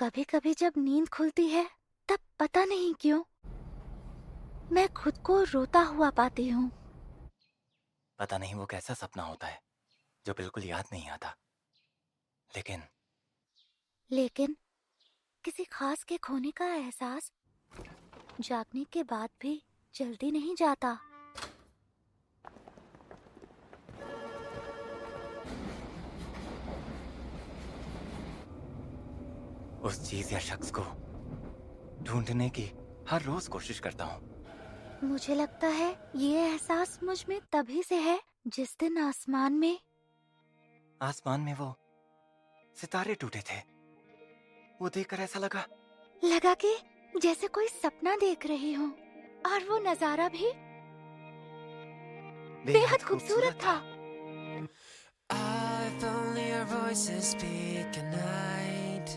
कभी कभी जब नींद खुलती है तब पता नहीं क्यों मैं खुद को रोता हुआ पाती हूँ। पता नहीं वो कैसा सपना होता है जो बिल्कुल याद नहीं आता। लेकिन किसी खास के खोने का एहसास जागने के बाद भी जल्दी नहीं जाता। उस चीज या शख्स को ढूंढने की हर रोज कोशिश करता हूँ। मुझे लगता है ये एहसास मुझ में तभी से है जिस दिन आसमान में वो सितारे टूटे थे। वो देखकर ऐसा लगा लगा कि जैसे कोई सपना देख रही हूँ और वो नजारा भी बेहद खूबसूरत था। If only our voices speak at night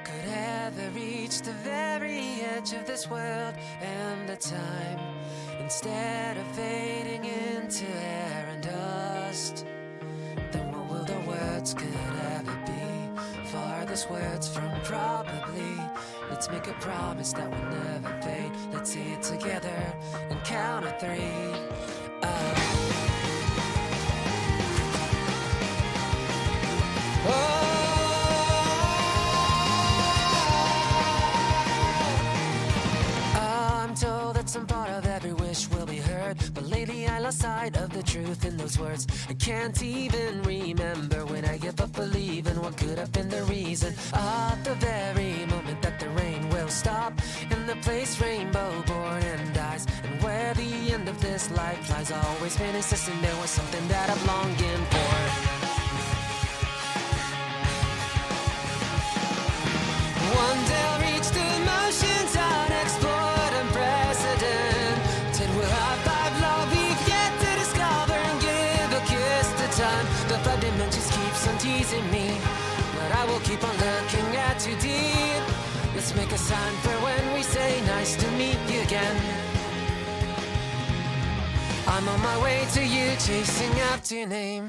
could ever reach the very edge of this world and the time, instead of fading into air and dust, then what will the words could ever be? Farthest words from probably. Let's make a promise that will never fade. Let's say it together and count to 3. I'm told that some part of every wish will be heard, but lately I lost sight of the truth in those words. I can't even remember when I gave up believing what could have been the reason. At the very moment that the rain will stop, in the place rainbow born and dies, and where the end of this life lies, I've always been insisting there was something that I'm longing for. One day I'll reach the motions unexplored, unprecedented. We'll high five love we've yet to discover and give a kiss to time. The five dimensions keeps on teasing me, but I will keep on looking at you deep. Let's make a sign for when we say nice to meet you again. I'm on my way to you, chasing after your name.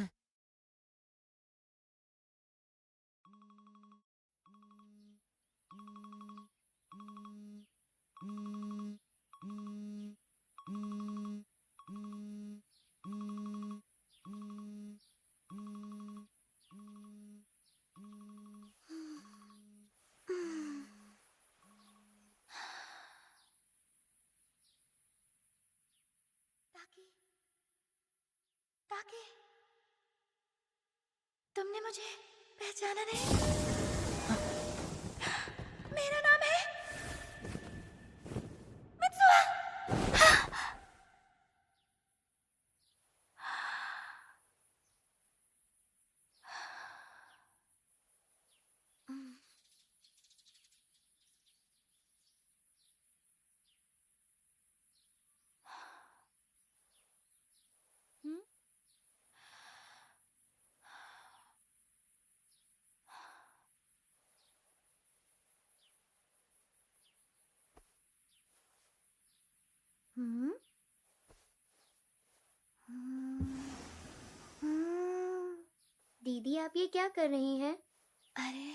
ताकि तुमने मुझे पहचाना नहीं? मेरा नाम है Mitsuha. हम्म दीदी, आप ये क्या कर रही हैं? अरे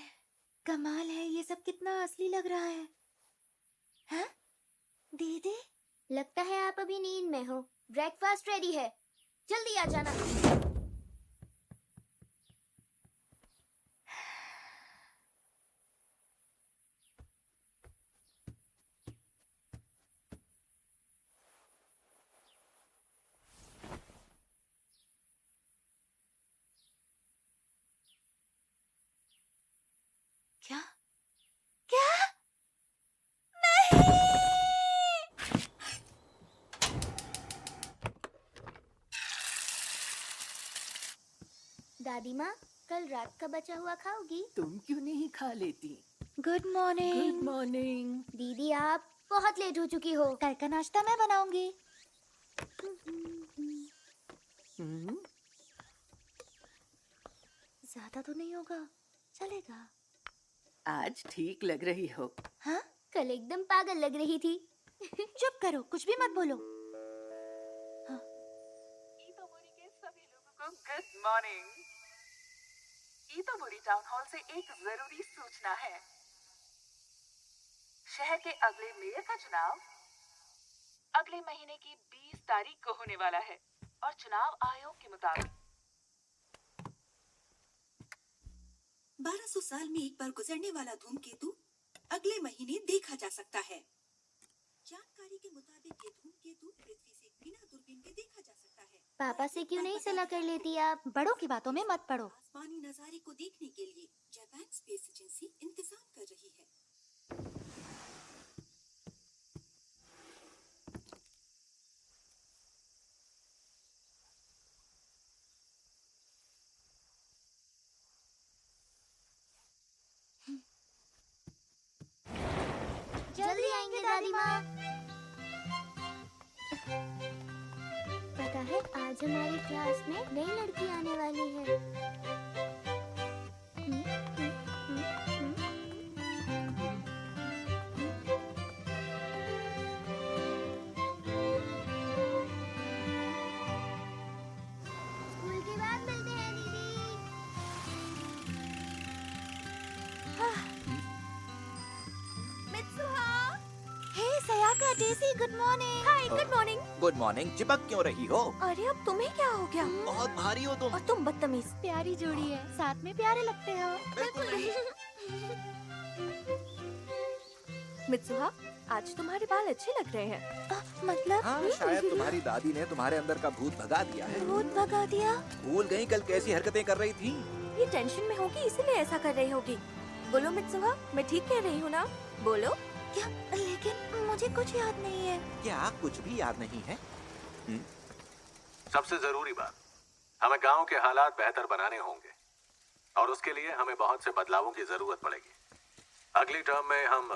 कमाल है, ये सब कितना असली लग रहा है। हाँ दीदी, लगता है आप अभी नींद में हो। ब्रेकफास्ट रेडी है, जल्दी आ जाना। क्या क्या नहीं। दादी माँ, कल रात का बचा हुआ खाओगी? तुम क्यों नहीं खा लेती? Good morning. Good morning. दीदी, आप बहुत लेट हो चुकी हो। कल का नाश्ता मैं बनाऊंगी। ज्यादा तो नहीं होगा, चलेगा। आज ठीक लग रही हो। हाँ, कल एकदम पागल लग रही थी। चुप करो, कुछ भी मत बोलो। हाँ। ईमावरी के सभी लोगों को गुड मॉर्निंग। ईतोमोरी टाउन हॉल से एक जरूरी सूचना है। शहर के अगले मेयर का चुनाव अगले महीने की 20 तारीख को होने वाला है और चुनाव आयोग के मुताबिक 1200 साल में एक बार गुजरने वाला धूमकेतु अगले महीने देखा जा सकता है। जानकारी के मुताबिक ये धूमकेतु पृथ्वी से बिना दूरबीन के देखा जा सकता है। पापा से क्यों नहीं सलाह कर लेती आप? बड़ों की बातों में मत पड़ो। आसमानी नजारे को देखने के लिए जापान स्पेस एजेंसी इंतजाम कर रही है। जल्दी आएंगे दादी माँ। पता है आज हमारी क्लास में नई लड़की आने वाली है। स्कूल के बाद मिलते हैं दीदी। हे सयाका, डेजी, गुड मॉर्निंग। हाय, गुड मॉर्निंग। Good morning. चिपक क्यों रही हो? अरे अब तुम्हें क्या हो गया? बहुत भारी हो तुम। और तुम बदतमीज। प्यारी जोड़ी है, साथ में प्यारे लगते हो। बिल्कुल नहीं। मित्सुहा, आज तुम्हारे बाल अच्छे लग रहे हैं। मतलब हाँ, शायद तुम्हारी दादी ने तुम्हारे अंदर का भूत भगा दिया है। भूत भगा दिया? भूल गई कल कैसी हरकतें कर रही थी। ये टेंशन में होगी इसलिए ऐसा कर रही होगी। बोलो मित्सुहा, मैं ठीक कह रही हूँ ना? बोलो। क्या? लेकिन मुझे कुछ याद नहीं है। क्या कुछ भी याद नहीं है? सबसे जरूरी बात, हमें गांव के हालात बेहतर बनाने होंगे और उसके लिए हमें बहुत से बदलावों की जरूरत पड़ेगी। अगली टर्म में हम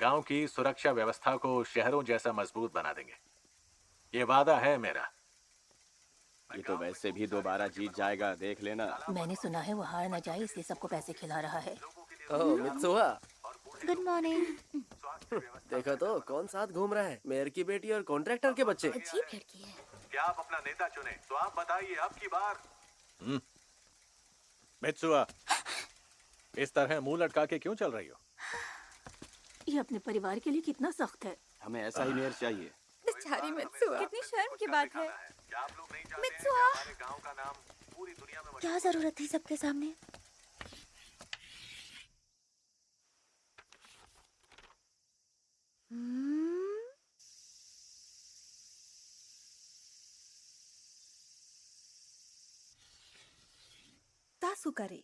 गांव की सुरक्षा व्यवस्था को शहरों जैसा मजबूत बना देंगे। ये वादा है मेरा। ये तो वैसे भी दोबारा जीत जाएगा, देख लेना। मैंने सुना है वो हार न जाए इसलिए सबको पैसे खिला रहा है। ओह मित्सुहा, गुड मॉर्निंग। देखो तो कौन साथ घूम रहा है, मेयर की बेटी और कॉन्ट्रैक्टर के बच्चे। अजीब लड़की है। क्या आप अपना नेता चुने तो आप बताइए अब की बार। मित्सुआ, इस तरह मुंह लटका के क्यों चल रही हो? ये अपने परिवार के लिए कितना सख्त है। हमें ऐसा ही मेयर चाहिए। बेचारी मित्सुहा, कितनी शर्म की बात है। क्या आप लोग नहीं जानते मित्सुआ, कि हमारे गांव का नाम पूरी दुनिया में क्या जरूरत थी सबके सामने? तासुकारे।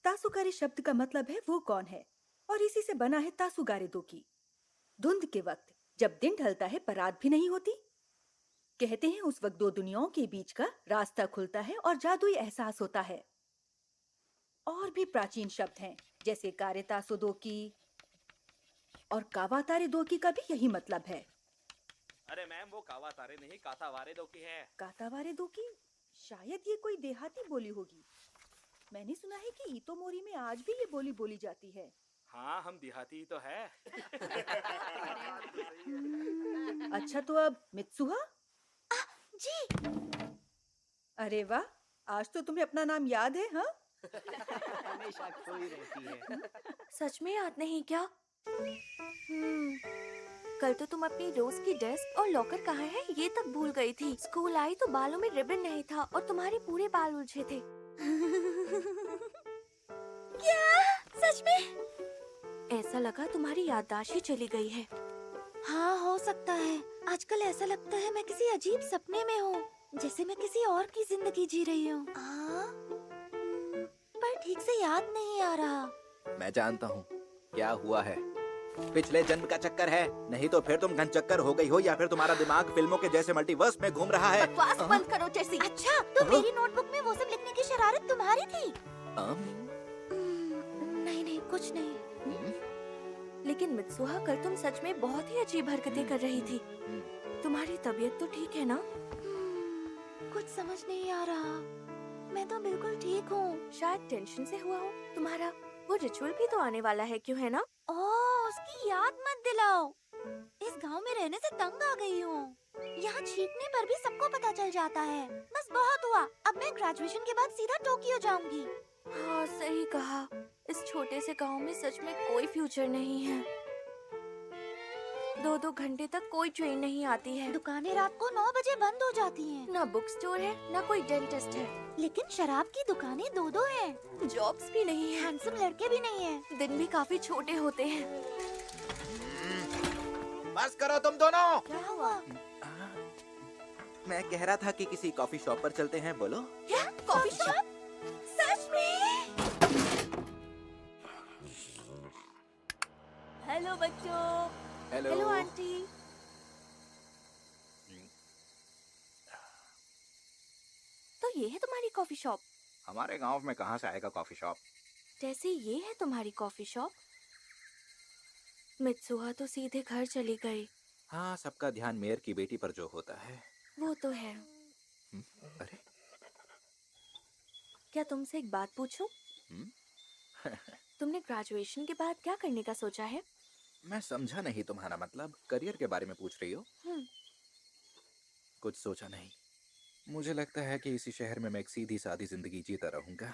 तासुकारे शब्द का मतलब है वो कौन है, और इसी से बना है तासुगारे दोकी। धुंध के वक्त जब दिन ढलता है पर रात भी नहीं होती, कहते हैं उस वक्त दो दुनियाओं के बीच का रास्ता खुलता है और जादुई एहसास होता है। और भी प्राचीन शब्द हैं जैसे कारे तासो दोकी और कावातारे दोकी का भी यही मतलब है। अरे मैम, वो कावातारे नहीं कातावारे दोकी है। कातावारे दोकी? शायद ये कोई देहाती बोली होगी। मैंने सुना है कि ईतोमोरी में आज भी ये बोली बोली जाती है। हाँ, हम देहाती ही तो है। अच्छा, तो अब मित्सुहा? जी। अरे वाह, आज तो तुम्हें अपना नाम याद है। हाँ, हमेशा खोई रहती है। सच में याद नहीं क्या? कल तो तुम अपनी रोज की डेस्क और लॉकर कहाँ है ये तक भूल गई थी। स्कूल आई तो बालों में रिबन नहीं था और तुम्हारे पूरे बाल उलझे थे। क्या? सच में? ऐसा लगा तुम्हारी याददाश्त ही चली गई है। हाँ, हो सकता है। आजकल ऐसा लगता है मैं किसी अजीब सपने में हूँ, जैसे मैं किसी और की जिंदगी जी रही हूँ। पर ठीक से याद नहीं आ रहा। मैं जानता हूँ क्या हुआ है। पिछले जन्म का चक्कर है, नहीं तो फिर तुम घन चक्कर हो गई हो या फिर तुम्हारा दिमाग फिल्मों के जैसे मल्टीवर्स में घूम रहा है। बकवास बंद करो टेसी। अच्छा, तो मेरी नोटबुक में वो सब लिखने की शरारत तुम्हारी थी? नहीं नहीं, कुछ नहीं। लेकिन मित्सुहा, कल तुम सच में बहुत ही अजीब हरकतें कर रही थी। तुम्हारी तबीयत तो ठीक है ना? कुछ समझ नहीं आ रहा। मैं तो बिल्कुल ठीक हूँ। शायद टेंशन से हुआ हो। तुम्हारा वो रिचुअल भी तो आने वाला है, क्यों है ना? ओह, उसकी याद मत दिलाओ। इस गांव में रहने से तंग आ गई हूँ। यहाँ छींकने पर भी सबको पता चल जाता है। बस बहुत हुआ, अब मैं ग्रेजुएशन के बाद सीधा टोक्यो जाऊंगी। हाँ सही कहा, इस छोटे से गांव में सच में कोई फ्यूचर नहीं है। 2-2 घंटे तक कोई ट्रेन नहीं आती है। दुकानें रात को 9 बजे बंद हो जाती हैं। ना बुक स्टोर है, ना कोई डेंटिस्ट है। लेकिन शराब की दुकानें 2-2 हैं। जॉब्स भी नहीं है। हैंडसम लड़के भी नहीं हैं। दिन भी काफी छोटे होते हैं। बस करो तुम दोनों। क्या हुआ? मैं कह रहा था कि किसी कॉफी शॉप पर चलते हैं, बोलो। क्या? Coffee shop? सच में? हेलो बच्चों। हेलो। Hello aunty. तो ये है तुम्हारी कॉफी शॉप? हमारे गांव में कहाँ से आएगा कॉफी शॉप? जैसे ये है तुम्हारी कॉफी शॉप? मित्सुहा तो सीधे घर चली गई। हाँ, सबका ध्यान मेयर की बेटी पर जो होता है। वो तो है। अरे क्या तुमसे एक बात पूछूं? तुमने ग्रेजुएशन के बाद क्या करने का सोचा है? मैं समझा नहीं तुम्हारा मतलब। करियर के बारे में पूछ रही हो? कुछ सोचा नहीं। मुझे लगता है कि इसी शहर में मैं एक सीधी सादी जिंदगी जीता रहूंगा।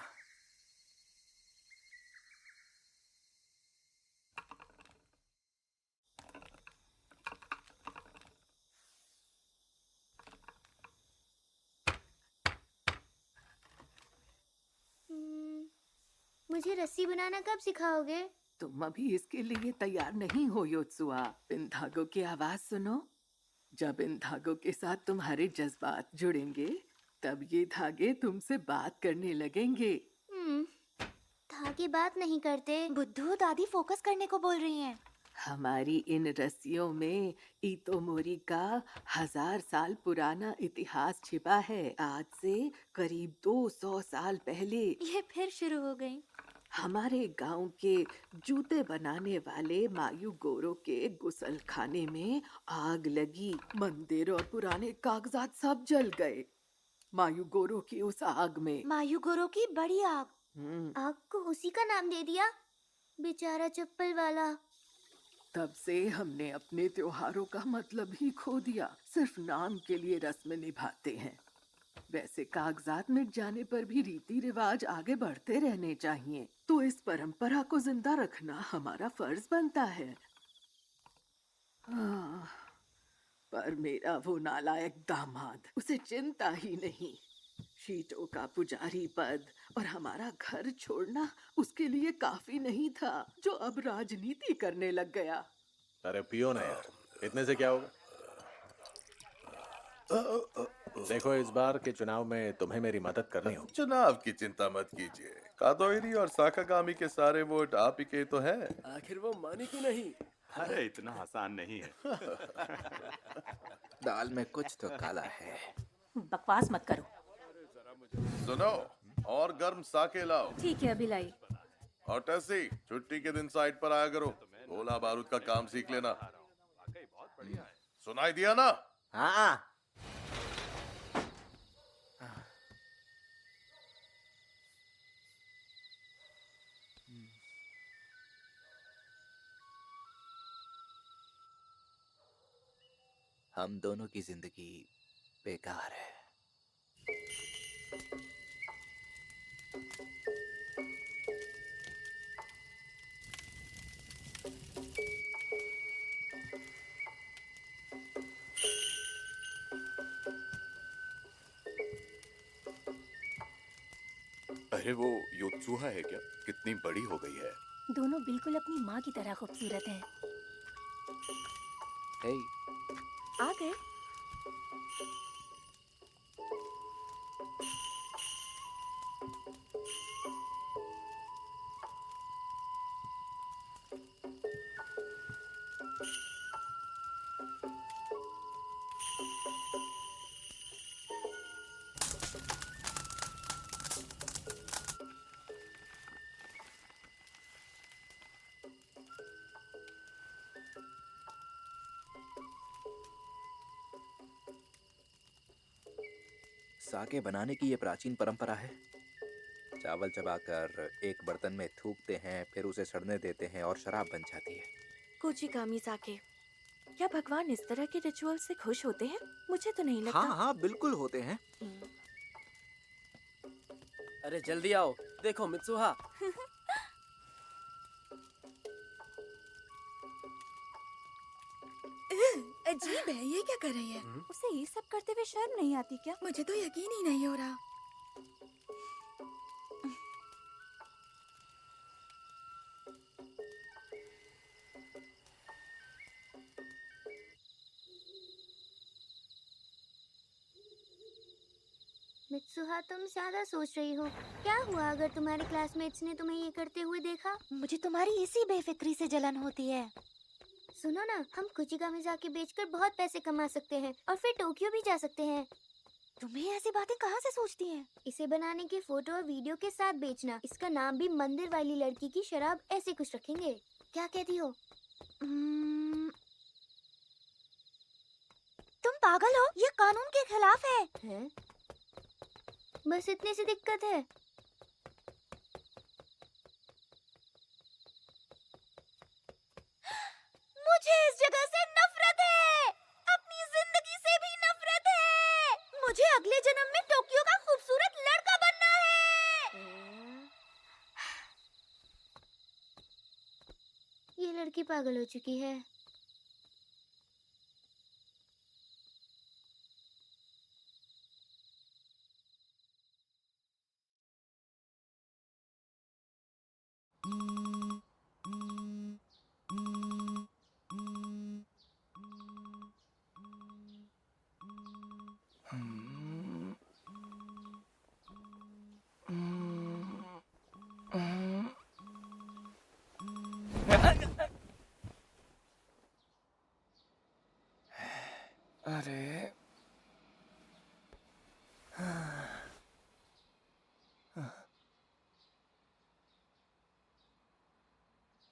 मुझे रस्सी बनाना कब सिखाओगे? तुम अभी इसके लिए तैयार नहीं हो योत्सुआ। इन धागों की आवाज सुनो। जब इन धागों के साथ तुम्हारे जज्बात जुड़ेंगे, तब ये धागे तुमसे बात करने लगेंगे। धागे बात नहीं करते। बुद्धू, दादी फोकस करने को बोल रही हैं। हमारी इन रस्सियों में इतोमोरी का 1000 साल पुराना इतिहास छिपा है। आज से करीब 200 साल पहले ये फिर शुरू हो गई। हमारे गांव के जूते बनाने वाले मायू गोरो के गुसल खाने में आग लगी। मंदिर और पुराने कागजात सब जल गए मायू गोरो की उस आग में। मायू गोरो की बड़ी आग। आग को उसी का नाम दे दिया, बेचारा चप्पल वाला। तब से हमने अपने त्योहारों का मतलब ही खो दिया। सिर्फ नाम के लिए रस्में निभाते हैं। वैसे कागजात मिट जाने पर भी रीति रिवाज आगे बढ़ते रहने चाहिए। तो इस परंपरा को जिंदा रखना हमारा फर्ज बनता है। पर मेरा वो नालायक दामाद, उसे चिंता ही नहीं। शीटों का पुजारी पद और हमारा घर छोड़ना उसके लिए काफी नहीं था, जो अब राजनीति करने लग गया। अरे पियो ना यार, इतने से क्या होगा। देखो, इस बार के चुनाव में तुम्हें मेरी मदद करनी होगी। चुनाव की चिंता मत कीजिए। कादोइरी और साकागामी के सारे वोट आप ही के तो हैं। आखिर वो माने क्यों नहीं? अरे इतना आसान नहीं है। दाल में कुछ तो काला है। बकवास मत करो। सुनो, और गर्म साके लाओ। ठीक है, अभी लाई। और टेसी, छुट्टी के दिन साइट पर आया करो। गोला बारूद का काम सीख लेना। सुनाई दिया ना? हाँ। हम दोनों की जिंदगी बेकार है। अरे वो योत्सुहा है क्या? कितनी बड़ी हो गई है। दोनों बिल्कुल अपनी माँ की तरह खूबसूरत हैं। हे, आ गए? साके बनाने की ये प्राचीन परंपरा है। चावल चबाकर एक बर्तन में थूकते हैं, फिर उसे सड़ने देते हैं और शराब बन जाती है। कोचिकामी साके। क्या भगवान इस तरह के रिचुअल से खुश होते हैं? मुझे तो नहीं लगता। हाँ हाँ, बिल्कुल होते हैं। अरे जल्दी आओ, देखो मित्सुहा। अजीब है, ये क्या कर रही है? उसे ये सब करते हुए शर्म नहीं आती क्या? मुझे तो यकीन ही नहीं हो रहा। मित्सुहा, तुम ज्यादा सोच रही हो। क्या हुआ अगर तुम्हारे क्लासमेट्स ने तुम्हें ये करते हुए देखा? मुझे तुम्हारी इसी बेफिक्री से जलन होती है। सुनो ना, हम कुचिकामी जाके बेचकर बहुत पैसे कमा सकते हैं और फिर टोक्यो भी जा सकते हैं। तुम्हें ऐसी बातें कहाँ से सोचती हैं? इसे बनाने के फोटो और वीडियो के साथ बेचना। इसका नाम भी मंदिर वाली लड़की की शराब ऐसे कुछ रखेंगे। क्या कहती हो? तुम पागल हो, ये कानून के खिलाफ है। हैं? बस इतनी सी दिक्कत है। मुझे इस जगह से नफरत है, अपनी जिंदगी से भी नफरत है। मुझे अगले जन्म में टोक्यो का खूबसूरत लड़का बनना है। ये लड़की पागल हो चुकी है। अरे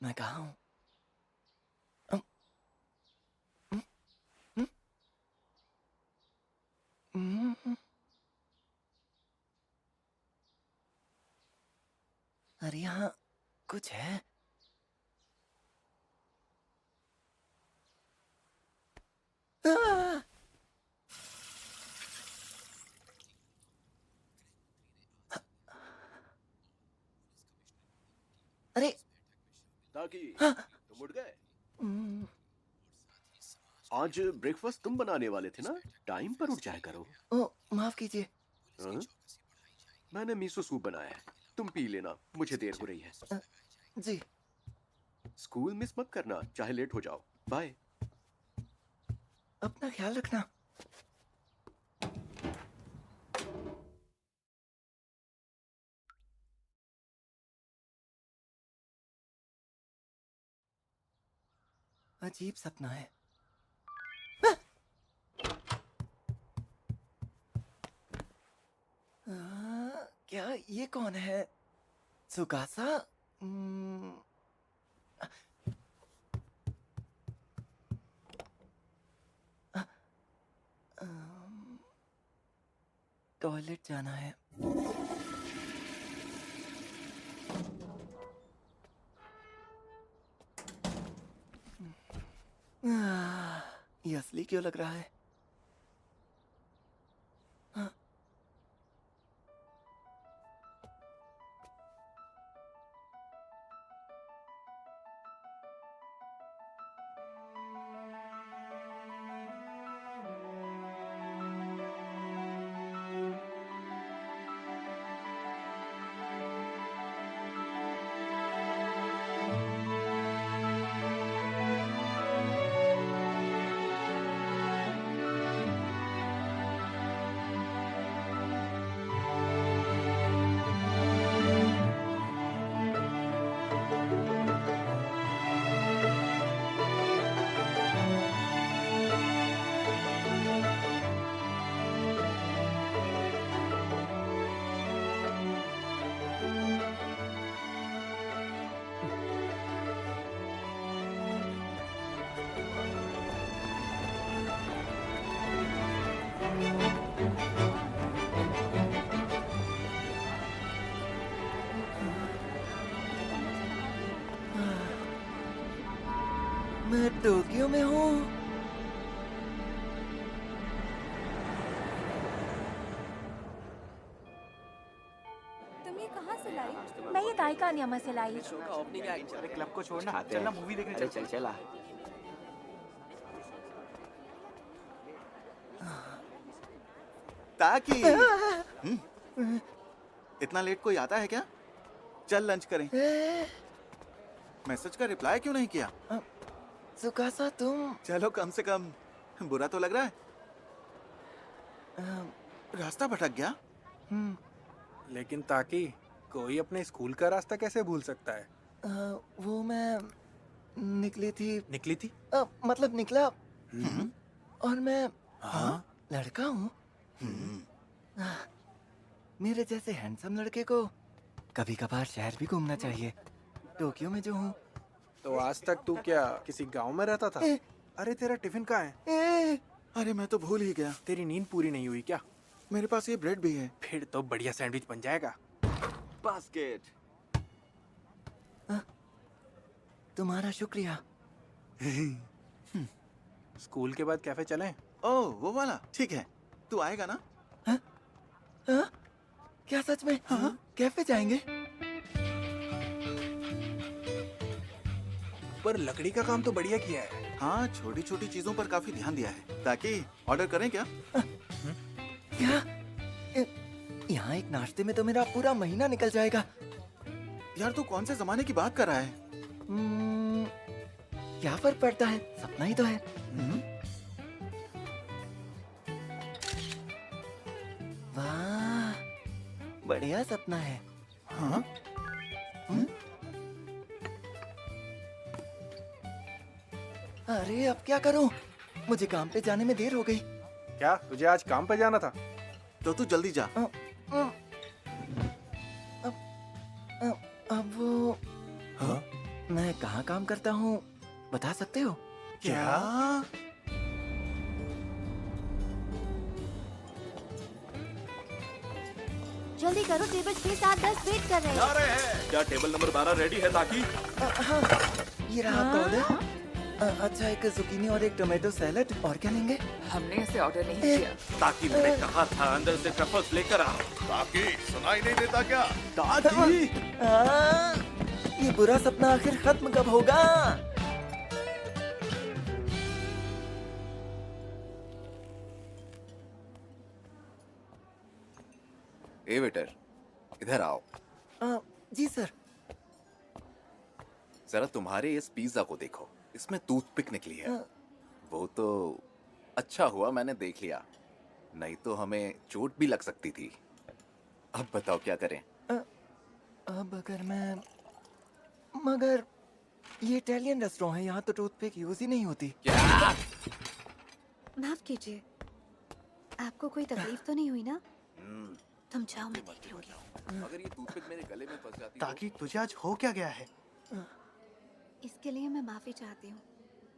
मैं कहाँ हूँ? अरे यहाँ कुछ है। अरे ताकि तुम उठ गए। आज ब्रेकफास्ट तुम बनाने वाले थे ना, टाइम पर उठ जाया करो। ओ माफ कीजिए। हाँ? मैंने मिसो सूप बनाया है, तुम पी लेना, मुझे देर हो रही है। जी। स्कूल मिस मत करना, चाहे लेट हो जाओ। बाय। अपना ख्याल रखना। अजीब सपना है। क्या ये कौन है? सुकासा? टॉयलेट जाना है। ये असली क्यों लग रहा है? मैं टोक्यो में हूँ। तुम ये कहाँ से लाई? मैं ये ताइका नियमा से लाई। शो का ओपनिंग एक्ट। अरे क्लब को छोड़ना, चलना मूवी देखने चल। चल चला। ताकि इतना लेट कोई आता है क्या? चल लंच करें। मैसेज का रिप्लाई क्यों नहीं किया? सुकासा तुम। चलो कम से कम बुरा तो लग रहा है। रास्ता भटक गया। लेकिन ताकि कोई अपने स्कूल का रास्ता कैसे भूल सकता है? वो मैं निकली थी। मतलब निकला। और मैं लड़का हूँ। मेरे जैसे हैंडसम लड़के को कभी कभार शहर भी घूमना चाहिए। टोक्यो में जो हूँ। तो आज तक तू क्या किसी गांव में रहता था? अरे तेरा टिफिन कहाँ है? अरे मैं तो भूल ही गया। तेरी नींद पूरी नहीं हुई क्या? मेरे पास ये ब्रेड भी है। फिर तो बढ़िया सैंडविच बन जाएगा। बास्केट। तुम्हारा शुक्रिया। स्कूल के बाद कैफे चलें? ओह वो वाला ठीक है। तू आएगा ना? क्या सच में? कैफे जाएंगे? पर लकड़ी का काम तो बढ़िया किया है। हाँ छोटी छोटी चीजों पर काफी ध्यान दिया है। ताकि ऑर्डर करें क्या? क्या? यहाँ एक नाश्ते में तो मेरा पूरा महीना निकल जाएगा। यार तू कौन से जमाने की बात कर रहा है? क्या फर्क पड़ता है? सपना ही तो है। वाह, बढ़िया सपना है। हाँ? अरे अब क्या करूं? मुझे काम पे जाने में देर हो गई। क्या तुझे आज काम पे जाना था? तो तू जल्दी जा। अब वो मैं कहाँ काम करता हूँ बता सकते हो? क्या? जल्दी करो, टेबल 6, 7, 10 वेट कर रहे हैं। क्या टेबल नंबर 12 रेडी है ताकि? हाँ, ये रहा आपका ऑर्डर। अच्छा एक जुकीनी और एक टोमेटो सैलेड। और क्या लेंगे? हमने ऐसे ऑर्डर नहीं किया। ताकि मैंने कहा था अंदर से ट्रफल्स लेकर आ। ताकि सुनाई नहीं देता क्या? ताकि ये बुरा सपना आखिर खत्म कब होगा? ए वेटर, इधर आओ। जी सर। जरा तुम्हारे इस पिज्जा को देखो, इसमें टूथपिक निकली है। वो तो अच्छा हुआ मैंने देख लिया, नहीं तो हमें चोट भी लग सकती थी। अब बताओ क्या करें? अब मगर ये इटालियन रेस्टोरेंट है, यहाँ तो टूथपिक यूज ही नहीं होती। क्या? माफ कीजिए, आपको कोई तकलीफ तो नहीं हुई ना? तुम जाओ, मैं देख लूंगी। अगर ये टूथपिक मेरे गले में फंस जाती ताकि तुझे आज हो क्या गया है? इसके लिए मैं माफी चाहती हूँ।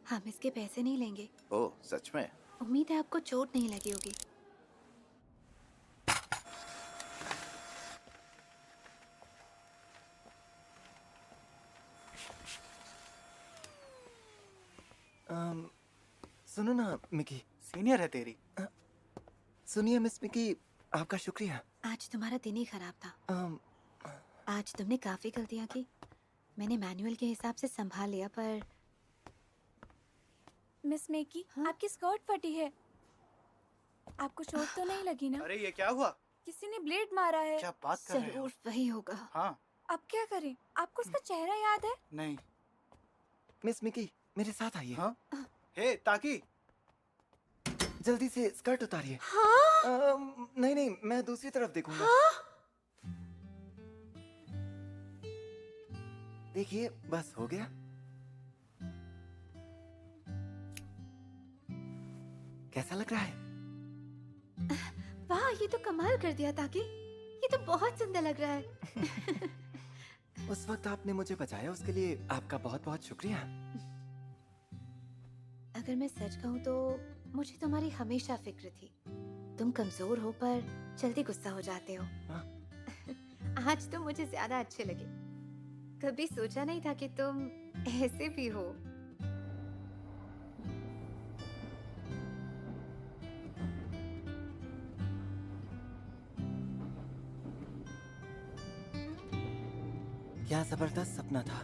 हम इसके पैसे नहीं लेंगे। ओह सच में? उम्मीद है आपको चोट नहीं लगी होगी। सुनो ना मिकी। सीनियर है तेरी। सुनिए मिस मिकी, आपका शुक्रिया। आज तुम्हारा दिन ही खराब था। आज तुमने काफी गलतियां की। मैंने मैनुअल के हिसाब से संभाल लिया, पर मिस मेकी, आपकी स्कर्ट फटी है। आपको चोट तो नहीं लगी ना? अरे ये क्या हुआ? किसी ने ब्लेड मारा है। क्या बात कर रहे हो? जरूर वही होगा। हाँ। अब क्या करें? आपको उसका चेहरा याद है? नहीं। मिस मिकी मेरे साथ आइए। हाँ? हे ताकि जल्दी से स्कर्ट उतारिए। हाँ? नहीं मैं दूसरी तरफ देखूंगा। हाँ? देखिए बस हो गया। कैसा लग रहा है? वाह, ये तो कमाल कर दिया ताकि। ये तो बहुत सुंदर लग रहा है। उस वक्त आपने मुझे बचाया, उसके लिए आपका बहुत बहुत शुक्रिया। अगर मैं सच कहूँ तो मुझे तुम्हारी हमेशा फिक्र थी। तुम कमजोर हो पर जल्दी गुस्सा हो जाते हो। आज तो मुझे ज्यादा अच्छे लगे। कभी सोचा नहीं था कि तुम ऐसे भी हो। क्या जबरदस्त सपना था,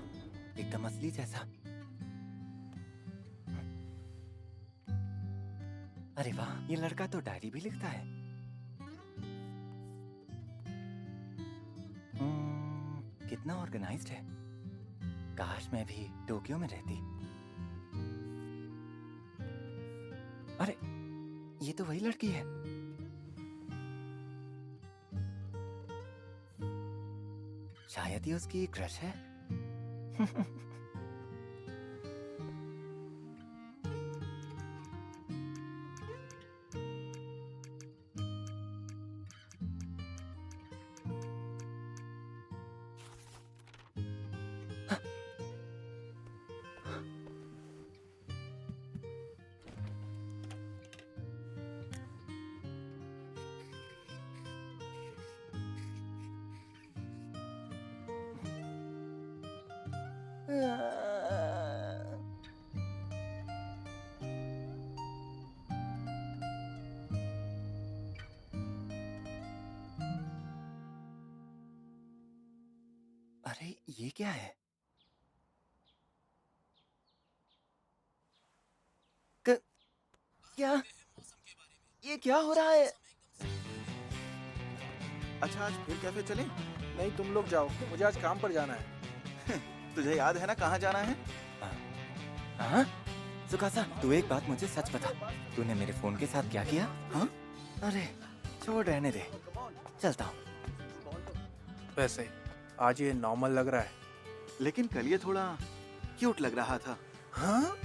एकदम असली जैसा। अरे वाह, ये लड़का तो डायरी भी लिखता है। कितना ऑर्गेनाइज्ड है। काश मैं भी टोक्यो में रहती। अरे ये तो वही लड़की है। शायद ये उसकी क्रश है। अरे ये क्या है? क्या ये क्या हो रहा है? अच्छा आज फिर कैफे चलें? नहीं तुम लोग जाओ, मुझे आज काम पर जाना है। तुझे याद है ना कहाँ जाना है? हाँ? सुकासा, तू एक बात मुझे सच बता, तूने मेरे फोन के साथ क्या किया? हाँ? अरे छोड़, रहने दे, चलता हूँ। वैसे आज ये नॉर्मल लग रहा है, लेकिन कल ये थोड़ा क्यूट लग रहा था। हाँ?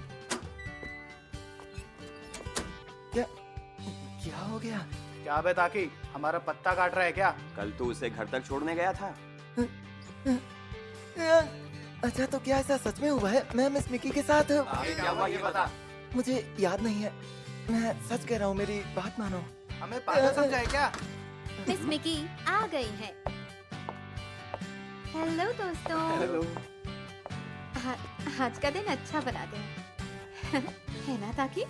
क्या हो गया? क्या बे ताकि हमारा पत्ता काट रहा है क्या? कल तू उसे घर तक छोड़ने गया था। अच्छा तो क्या ऐसा सच में हुआ है? मैं मिस मिकी के साथ। क्या हुआ ये बता। मुझे याद नहीं है, मैं सच कह रहा हूँ, मेरी बात मानो। हमें पागल समझा है क्या? मिस मिकी आ गई है। हेलो दोस्तों। हेलो। आज का दिन अच्छा बनाते हैं। है ना ताकि?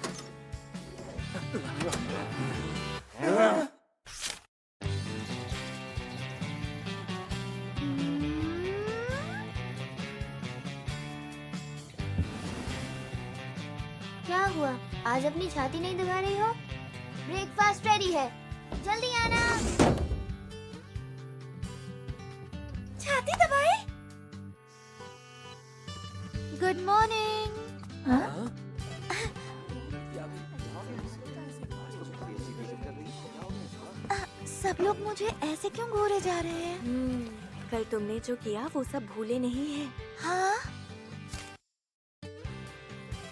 क्या हुआ? आज अपनी छाती नहीं दबा रही हो? ब्रेकफास्ट रेडी है, जल्दी आना। छाती दबाए? Good morning. सब लोग मुझे ऐसे क्यों घूरे जा रहे हैं? कल तुमने जो किया वो सब भूले नहीं है। हाँ?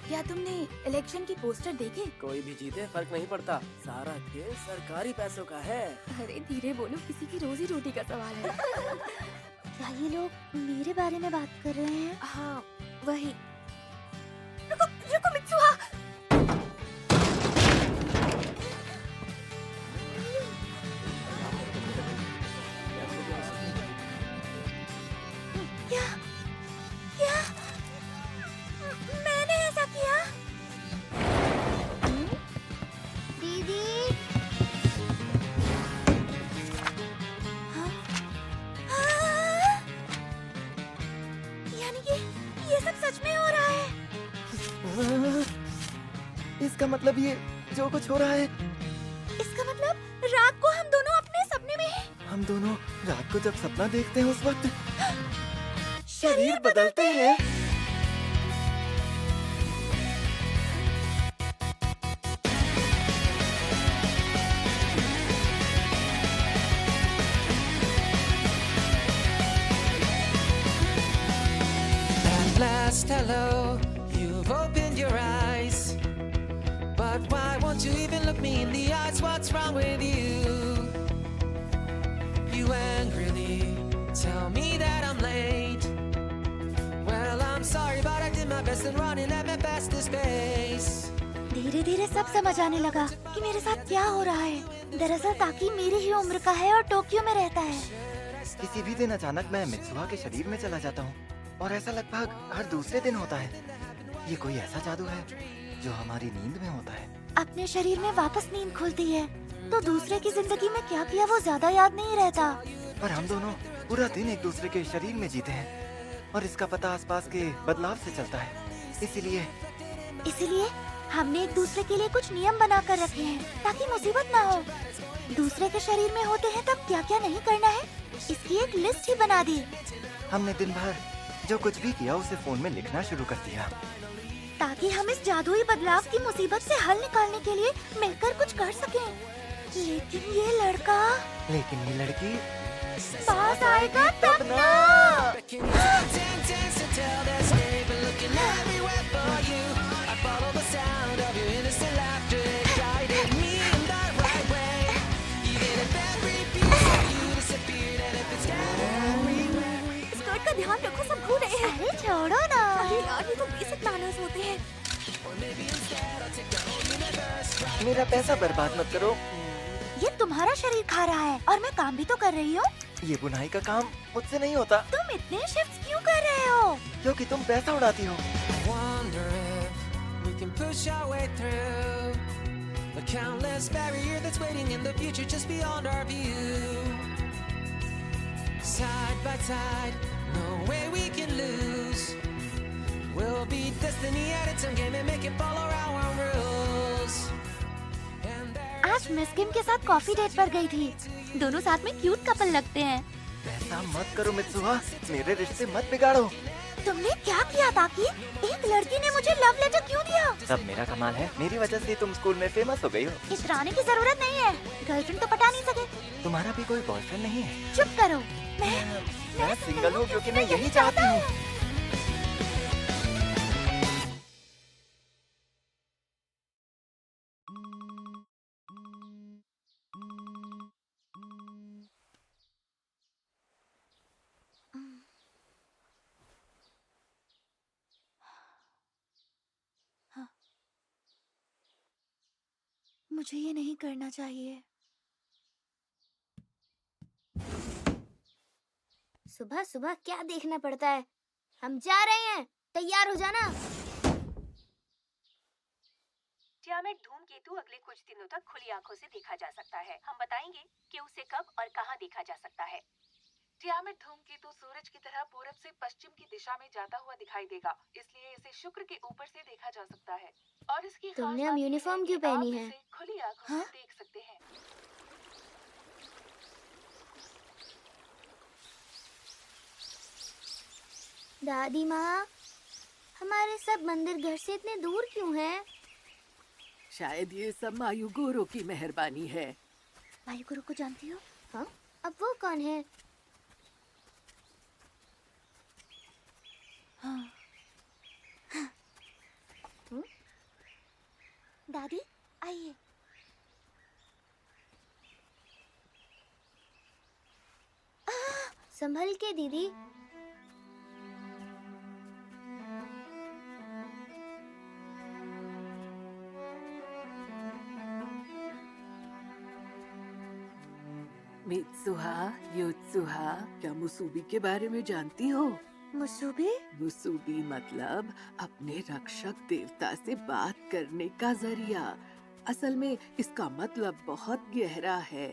क्या तुमने इलेक्शन की पोस्टर देखे? कोई भी जीते फर्क नहीं पड़ता, सारा खेल सरकारी पैसों का है। अरे धीरे बोलो, किसी की रोजी रोटी का सवाल है। क्या ये लोग मेरे बारे में बात कर रहे हैं? हाँ वही। रुको रुको मित्सुहा। क्या क्या मैंने ऐसा किया? दीदी। हाँ? हाँ? यानी कि ये सब सच में हो रहा है? इसका मतलब ये जो कुछ हो रहा है, इसका मतलब रात को हम दोनों अपने सपने में हैं। हम दोनों रात को जब सपना देखते हैं उस वक्त शरीर बदलते हैं। At last, hello, you've opened your eyes. But why won't you even look me in the eyes? What's wrong with you? You angrily tell me that I'm late. Well, I'm sorry, but I did my best in running at my fastest pace. धीरे धीरे सब समझ आने लगा कि मेरे साथ क्या हो रहा है। दरअसल ताकि मेरी ही उम्र का है और टोक्यो में रहता है। किसी भी दिन अचानक मैं मित्सुहा के शरीर में चला जाता हूँ और ऐसा लगभग हर दूसरे दिन होता है। ये कोई ऐसा जादू है जो हमारी नींद में होता है। अपने शरीर में वापस नींद खुलती है तो दूसरे की जिंदगी में क्या किया वो ज्यादा याद नहीं रहता। पर हम दोनों पूरा दिन एक दूसरे के शरीर में जीते हैं और इसका पता आसपास के बदलाव से चलता है। इसीलिए हमने एक दूसरे के लिए कुछ नियम बना कर रखे हैं ताकि मुसीबत ना हो। दूसरे के शरीर में होते हैं तब क्या क्या नहीं करना है, इसकी एक लिस्ट ही बना दी। हमने दिन भर जो कुछ भी किया उसे फोन में लिखना शुरू कर दिया, ताकि हम इस जादुई बदलाव की मुसीबत से हल निकालने के लिए मिलकर कुछ कर सकें। लेकिन ये लड़की पास आएगा तब ना। स्कर्ट का ध्यान रखो, सब भूल रहे हैं। अरे छोड़ो ना। अरे यार, ये तो बेसिक मैनर्स होते हैं। मेरा पैसा बर्बाद मत करो। ये तुम्हारा शरीर खा रहा है और मैं काम भी तो कर रही हूँ। ये बुनाई का काम मुझसे नहीं होता। तुम इतने शिफ्ट क्यों कर रहे हो? क्योंकि तुम पैसा उड़ाती हो। Side by side, no way we can lose. We'll be destiny at its own game and make it follow our rules. आज मिस किम के साथ कॉफी डेट पर गई थी। दोनों साथ में क्यूट कपल लगते हैं। ऐसा मत करो मित्सुहा, मेरे रिश्ते मत बिगाड़ो। तुमने क्या किया ताकि? एक लड़की ने मुझे लव लेटर क्यों दिया? सब मेरा कमाल है, मेरी वजह से तुम स्कूल में फेमस हो गई हो। इतराने की जरूरत नहीं है, गर्लफ्रेंड तो पटा नहीं सके। तुम्हारा भी कोई बॉयफ्रेंड नहीं है? चुप करो। मैं सिंगल हूँ क्योंकि मैं यही चाहती हूँ। मुझे ये नहीं करना चाहिए। सुबह सुबह क्या देखना पड़ता है? हम जा रहे हैं, तैयार हो जाना। टियामेट धूमकेतु अगले कुछ दिनों तक खुली आंखों से देखा जा सकता है। हम बताएंगे कि उसे कब और कहां देखा जा सकता है। टियामेट धूमकेतु सूरज की तरह पूरब से पश्चिम की दिशा में जाता हुआ दिखाई देगा, इसलिए इसे शुक्र के ऊपर से देखा जा सकता है। और इसकी खास तुमने बात हम यह यूनिफॉर्म है क्यों कि पहनी आप है? इसे खुली आंखों से देख सकते हैं। दादी माँ, हमारे सब मंदिर घर से इतने दूर क्यों हैं? शायद ये सब मायुगोरो की मेहरबानी है। मायुगोरो को जानती हो? हाँ? अब वो कौन है? हाँ। दादी आइए। संभल के दीदी। मित्सुहा, योत्सुहा, क्या मुसूबी के बारे में जानती हो? मुसूबी? मुसूबी मतलब अपने रक्षक देवता से बात करने का जरिया। असल में इसका मतलब बहुत गहरा है।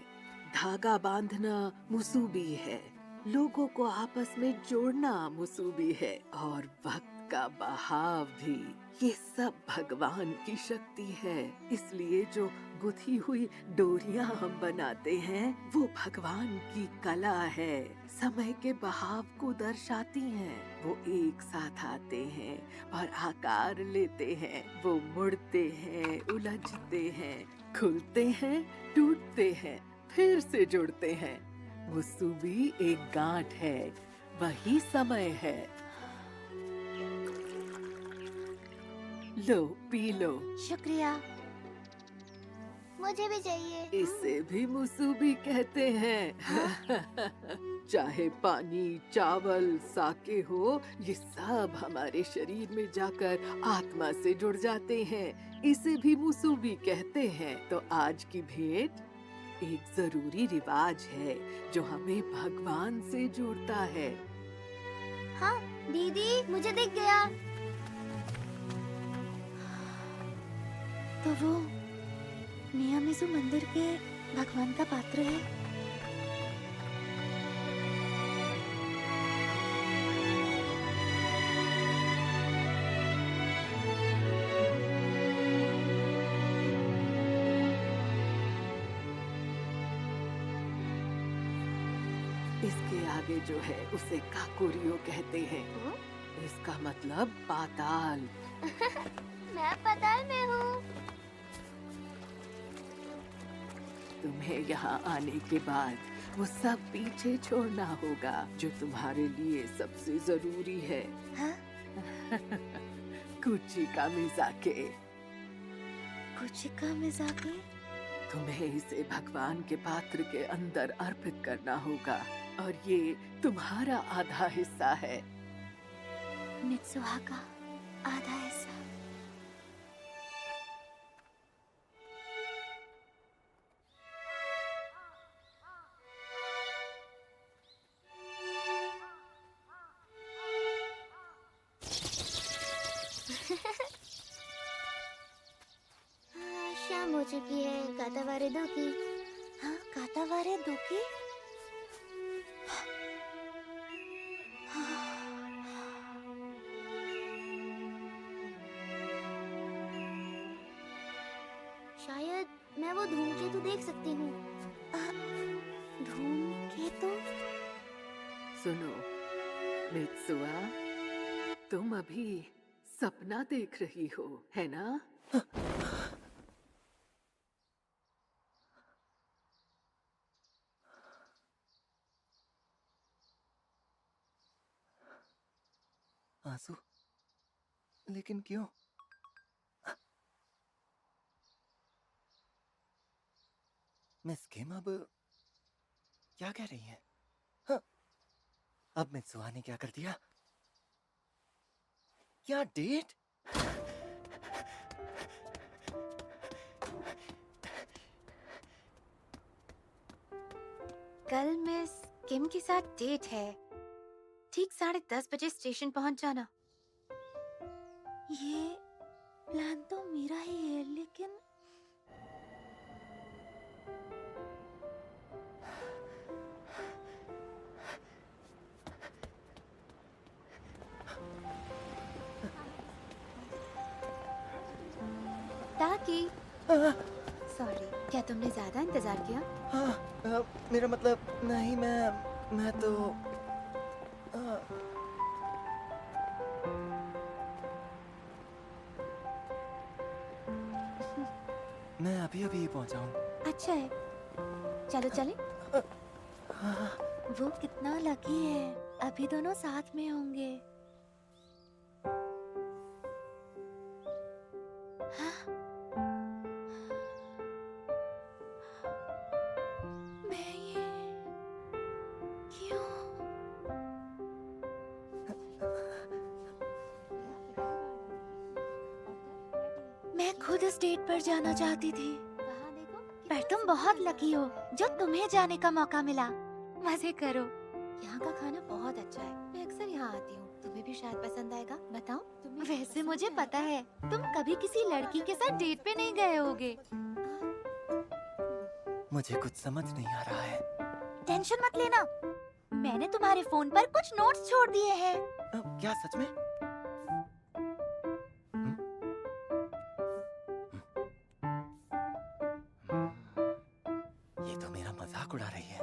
धागा बांधना मुसूबी है, लोगों को आपस में जोड़ना मुसूबी है, और वक्त का बहाव भी। ये सब भगवान की शक्ति है। इसलिए जो गुथी हुई डोरियां हम बनाते हैं वो भगवान की कला है। समय के बहाव को दर्शाती हैं। वो एक साथ आते हैं और आकार लेते हैं। वो मुड़ते हैं, उलझते हैं, खुलते हैं, टूटते हैं, फिर से जुड़ते हैं। मुसूबी एक गांठ है, वही समय है। लो, पी लो। शुक्रिया। मुझे भी चाहिए। इसे भी मुसूबी कहते हैं। चाहे पानी, चावल, साके हो, ये सब हमारे शरीर में जाकर आत्मा से जुड़ जाते हैं। इसे भी मुसूबी कहते हैं। तो आज की भेंट एक जरूरी रिवाज है जो हमें भगवान से जोड़ता है। हाँ दीदी, मुझे दिख गया। तो वो नियामिज़ु मंदिर के भगवान का पात्र है। इसके आगे जो है उसे काकुरियो कहते हैं। इसका मतलब पाताल। मैं पाताल में हूँ। तुम्हें यहाँ आने के बाद वो सब पीछे छोड़ना होगा जो तुम्हारे लिए सबसे जरूरी है। हाँ? कुची का मिजाके। कुछ का मिजाके? तुम्हें इसे भगवान के पात्र के अंदर अर्पित करना होगा और ये तुम्हारा आधा हिस्सा है। मित्सुहा का आधा हिस्सा। शाम हो चुकी है। कातावारे दो की। हाँ, कातावारे दो की? शायद मैं वो धूमकेतु देख सकती हूँ। धूमकेतु? सुनो मित्सुआ, तुम अभी सपना देख रही हो, है ना? आंसू? लेकिन क्यों? मिस किम अब क्या कह रही है? हाँ, अब मित्सुआ ने क्या कर दिया? क्या डेट? कल मिस किम के साथ डेट है। ठीक 10:30 बजे स्टेशन पहुंच जाना। ये प्लान तो मेरा ही है, लेकिन ताकि सॉरी, क्या तुमने ज्यादा इंतजार किया? हाँ, मेरा मतलब नहीं, मैं तो मैं अभी अभी पहुंचा हूँ। अच्छा है, चलो चले। वो कितना लकी है, अभी दोनों साथ में होंगे। हाँ? मैं ये क्यों? मैं खुद इस डेट पर जाना चाहती थी। पर तुम बहुत लकी हो जो तुम्हें जाने का मौका मिला। मजे करो। यहाँ का खाना बहुत अच्छा है, मैं अक्सर यहाँ आती हूँ। तुम्हें भी शायद पसंद आएगा, बताओ। वैसे मुझे पता है तुम कभी किसी लड़की के साथ डेट पे नहीं गए होगे। मुझे कुछ समझ नहीं आ रहा है। टेंशन मत लेना, मैंने तुम्हारे फोन पर कुछ नोट्स छोड़ दिए हैं। क्या सच में? ये तो मेरा मजाक उड़ा रही है।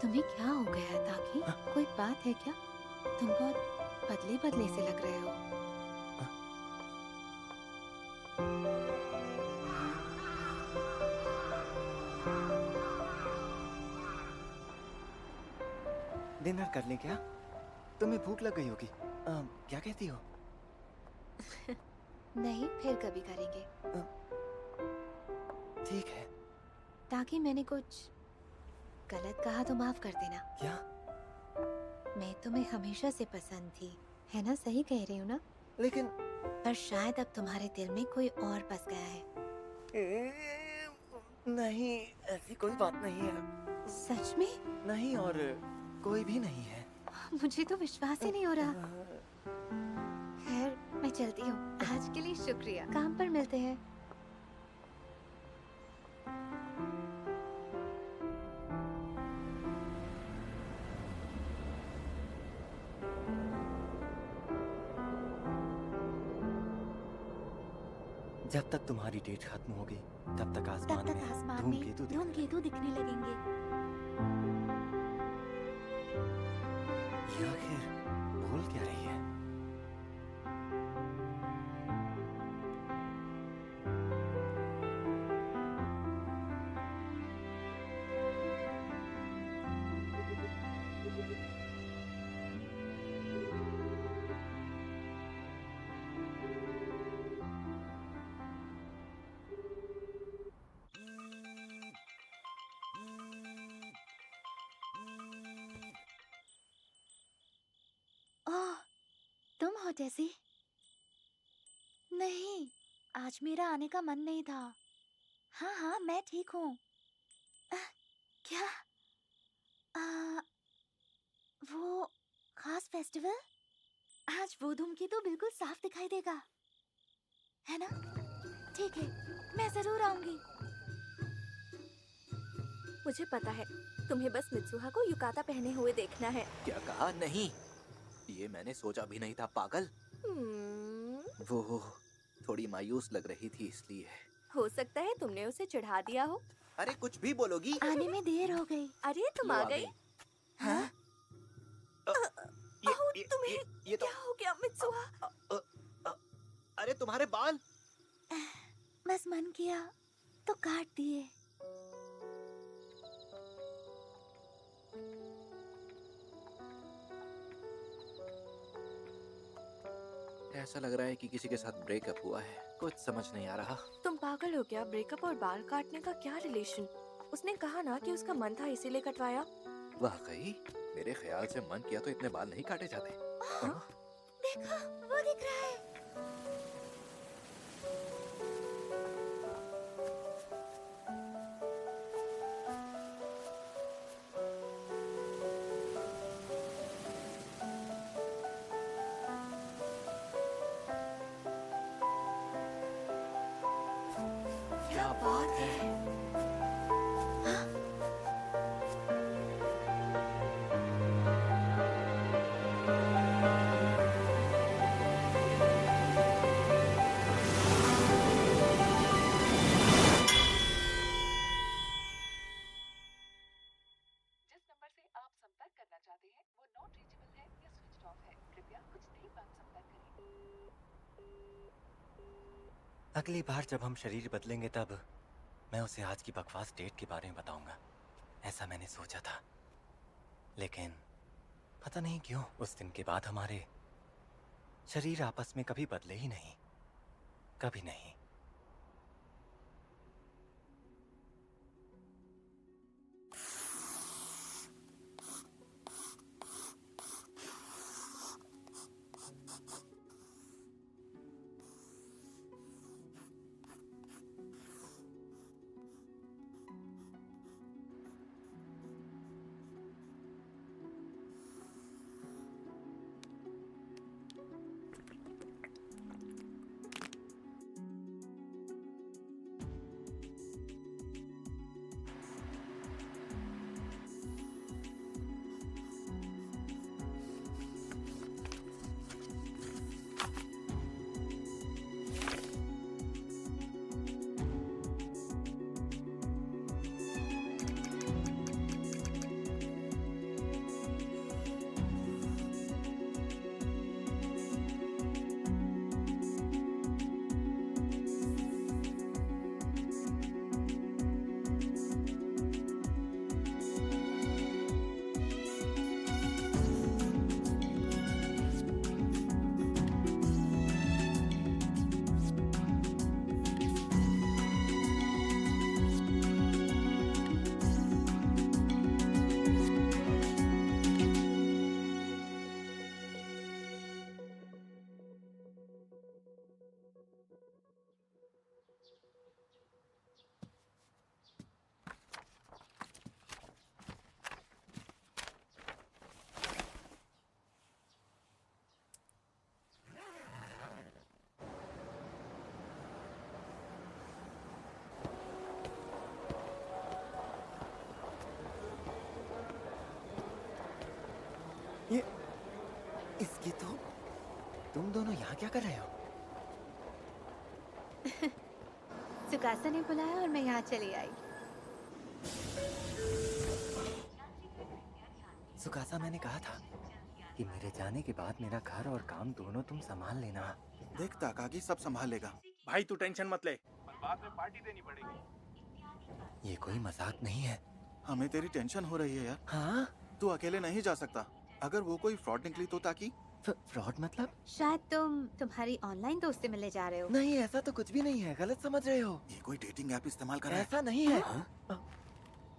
तुम्हें क्या हो गया है ताकि? कोई बात है क्या? तुम बहुत बदले बदले से लग रहे हो। डिनर कर लें क्या? तुम्हें भूख लग गई होगी। क्या कहती हो? नहीं, फिर कभी करेंगे। ठीक है। ताकि मैंने कुछ गलत कहा तो माफ कर देना। क्या? मैं तुम्हें हमेशा से पसंद थी, है ना? सही कह रही हूँ ना? लेकिन पर शायद अब तुम्हारे दिल में कोई और बस गया है। नहीं, ऐसी कोई बात नहीं है। सच में? नहीं, और कोई भी नहीं है। मुझे तो विश्वास ही नहीं हो रहा। खैर, मैं चलती हूँ। आज के लिए शुक्रिया। काम पर मिलते हैं। जब तक तुम्हारी डेट खत्म होगी तब तक आसमान में धूमकेतु दिखने लगेंगे। ये आखिर बोल क्या रही है? ओह, तुम हो जैसी? नहीं, आज मेरा आने का मन नहीं था। हाँ हाँ, मैं ठीक हूँ। क्या? वो खास फेस्टिवल? आज वो धूमकेतु बिल्कुल साफ दिखाई देगा, है ना? ठीक है, मैं जरूर आऊंगी। मुझे पता है, तुम्हें बस मित्सुहा को युकाता पहने हुए देखना है। क्या कहा? नहीं, ये मैंने सोचा भी नहीं था, पागल। वो थोड़ी मायूस लग रही थी इसलिए। हो सकता है तुमने उसे चढ़ा दिया हो। अरे कुछ भी बोलोगी। आने में देर हो गई। अरे तुम आ गई? हाँ? तुम्हें ये तो क्या हो गया मित्सुहा? अरे तुम्हारे बाल। बस मन किया तो काट दिए। ऐसा लग रहा है कि किसी के साथ ब्रेकअप हुआ है। कुछ समझ नहीं आ रहा। तुम पागल हो क्या? ब्रेकअप और बाल काटने का क्या रिलेशन? उसने कहा ना कि उसका मन था इसीलिए कटवाया। वाकई मेरे ख्याल से मन किया तो इतने बाल नहीं काटे जाते। देखो, वो दिख रहा है। क्या बात है? जिस नंबर से आप संपर्क करना चाहते हैं वो नॉट रीचेबल है या स्विच्ड ऑफ है। कृपया कुछ देर बाद संपर्क करें। अगली बार जब हम शरीर बदलेंगे तब मैं उसे आज की बकवास डेट के बारे में बताऊंगा। ऐसा मैंने सोचा था, लेकिन पता नहीं क्यों उस दिन के बाद हमारे शरीर आपस में कभी बदले ही नहीं, कभी नहीं। इसकी तो तुम दोनों यहाँ क्या कर रहे हो? सुकासा ने बुलाया और मैं यहाँ चली आई। सुकासा, मैंने कहा था कि मेरे जाने के बाद मेरा घर और काम दोनों तुम संभाल लेना। देख ताकागी सब संभाल लेगा। भाई तू टेंशन मत ले। बाद में पार्टी देनी पड़ेगी। ये कोई मजाक नहीं है। हमें तेरी टेंशन हो रही है यार। हाँ? तू अकेले नहीं जा सकता। अगर वो कोई फ्रॉड निकली तो ताकि? फ्रॉड मतलब? शायद तुम्हारी ऑनलाइन दोस्त से मिलने जा रहे हो। नहीं, ऐसा तो कुछ भी नहीं है, गलत समझ रहे हो। ये कोई डेटिंग ऐप इस्तेमाल कर रहा है? ऐसा नहीं है।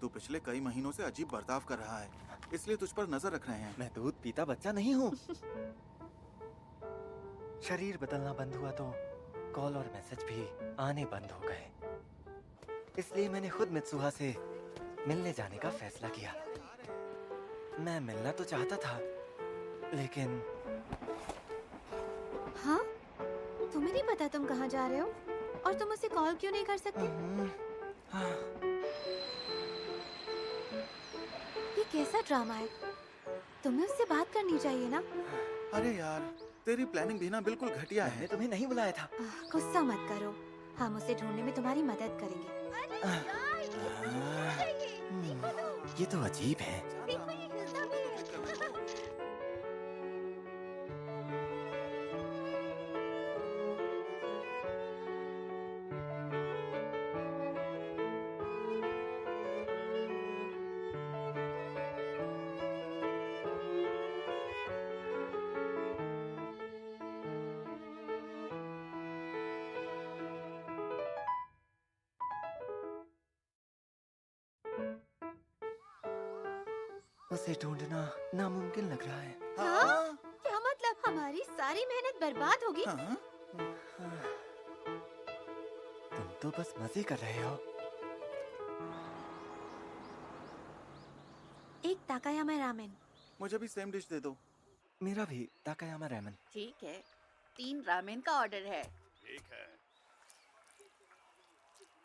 तू पिछले कई महीनों से अजीब बर्ताव कर रहा है, इसलिए तुझ पर नजर रख रहे हैं। मैं दूध पीता बच्चा नहीं हूँ। शरीर बदलना बंद हुआ तो कॉल और मैसेज भी आने बंद हो गए। इसलिए मैंने खुद मित्सुहा से मिलने जाने का फैसला किया। मैं मिलना तो चाहता था, लेकिन हाँ? तुम्हें नहीं पता तुम कहाँ जा रहे हो? और तुम उसे कॉल क्यों नहीं कर सकते? ये कैसा ड्रामा है? तुम्हें उससे बात करनी चाहिए ना? अरे यार, तेरी प्लानिंग भी ना बिल्कुल घटिया है। मैंने तुम्हें नहीं बुलाया था। गुस्सा मत करो, हम उसे ढूंढने में तुम्हारी मदद करेंगे। ये तो अजीब है। उसे ढूंढना नामुमकिन लग रहा है। हाँ? क्या मतलब हमारी सारी मेहनत बर्बाद होगी? तुम तो बस मजे कर रहे हो। एक ताकायामा रामेन। मुझे भी सेम डिश दे दो। मेरा भी ताकायामा रामेन। ठीक है, 3 रामेन का ऑर्डर है। ठीक है।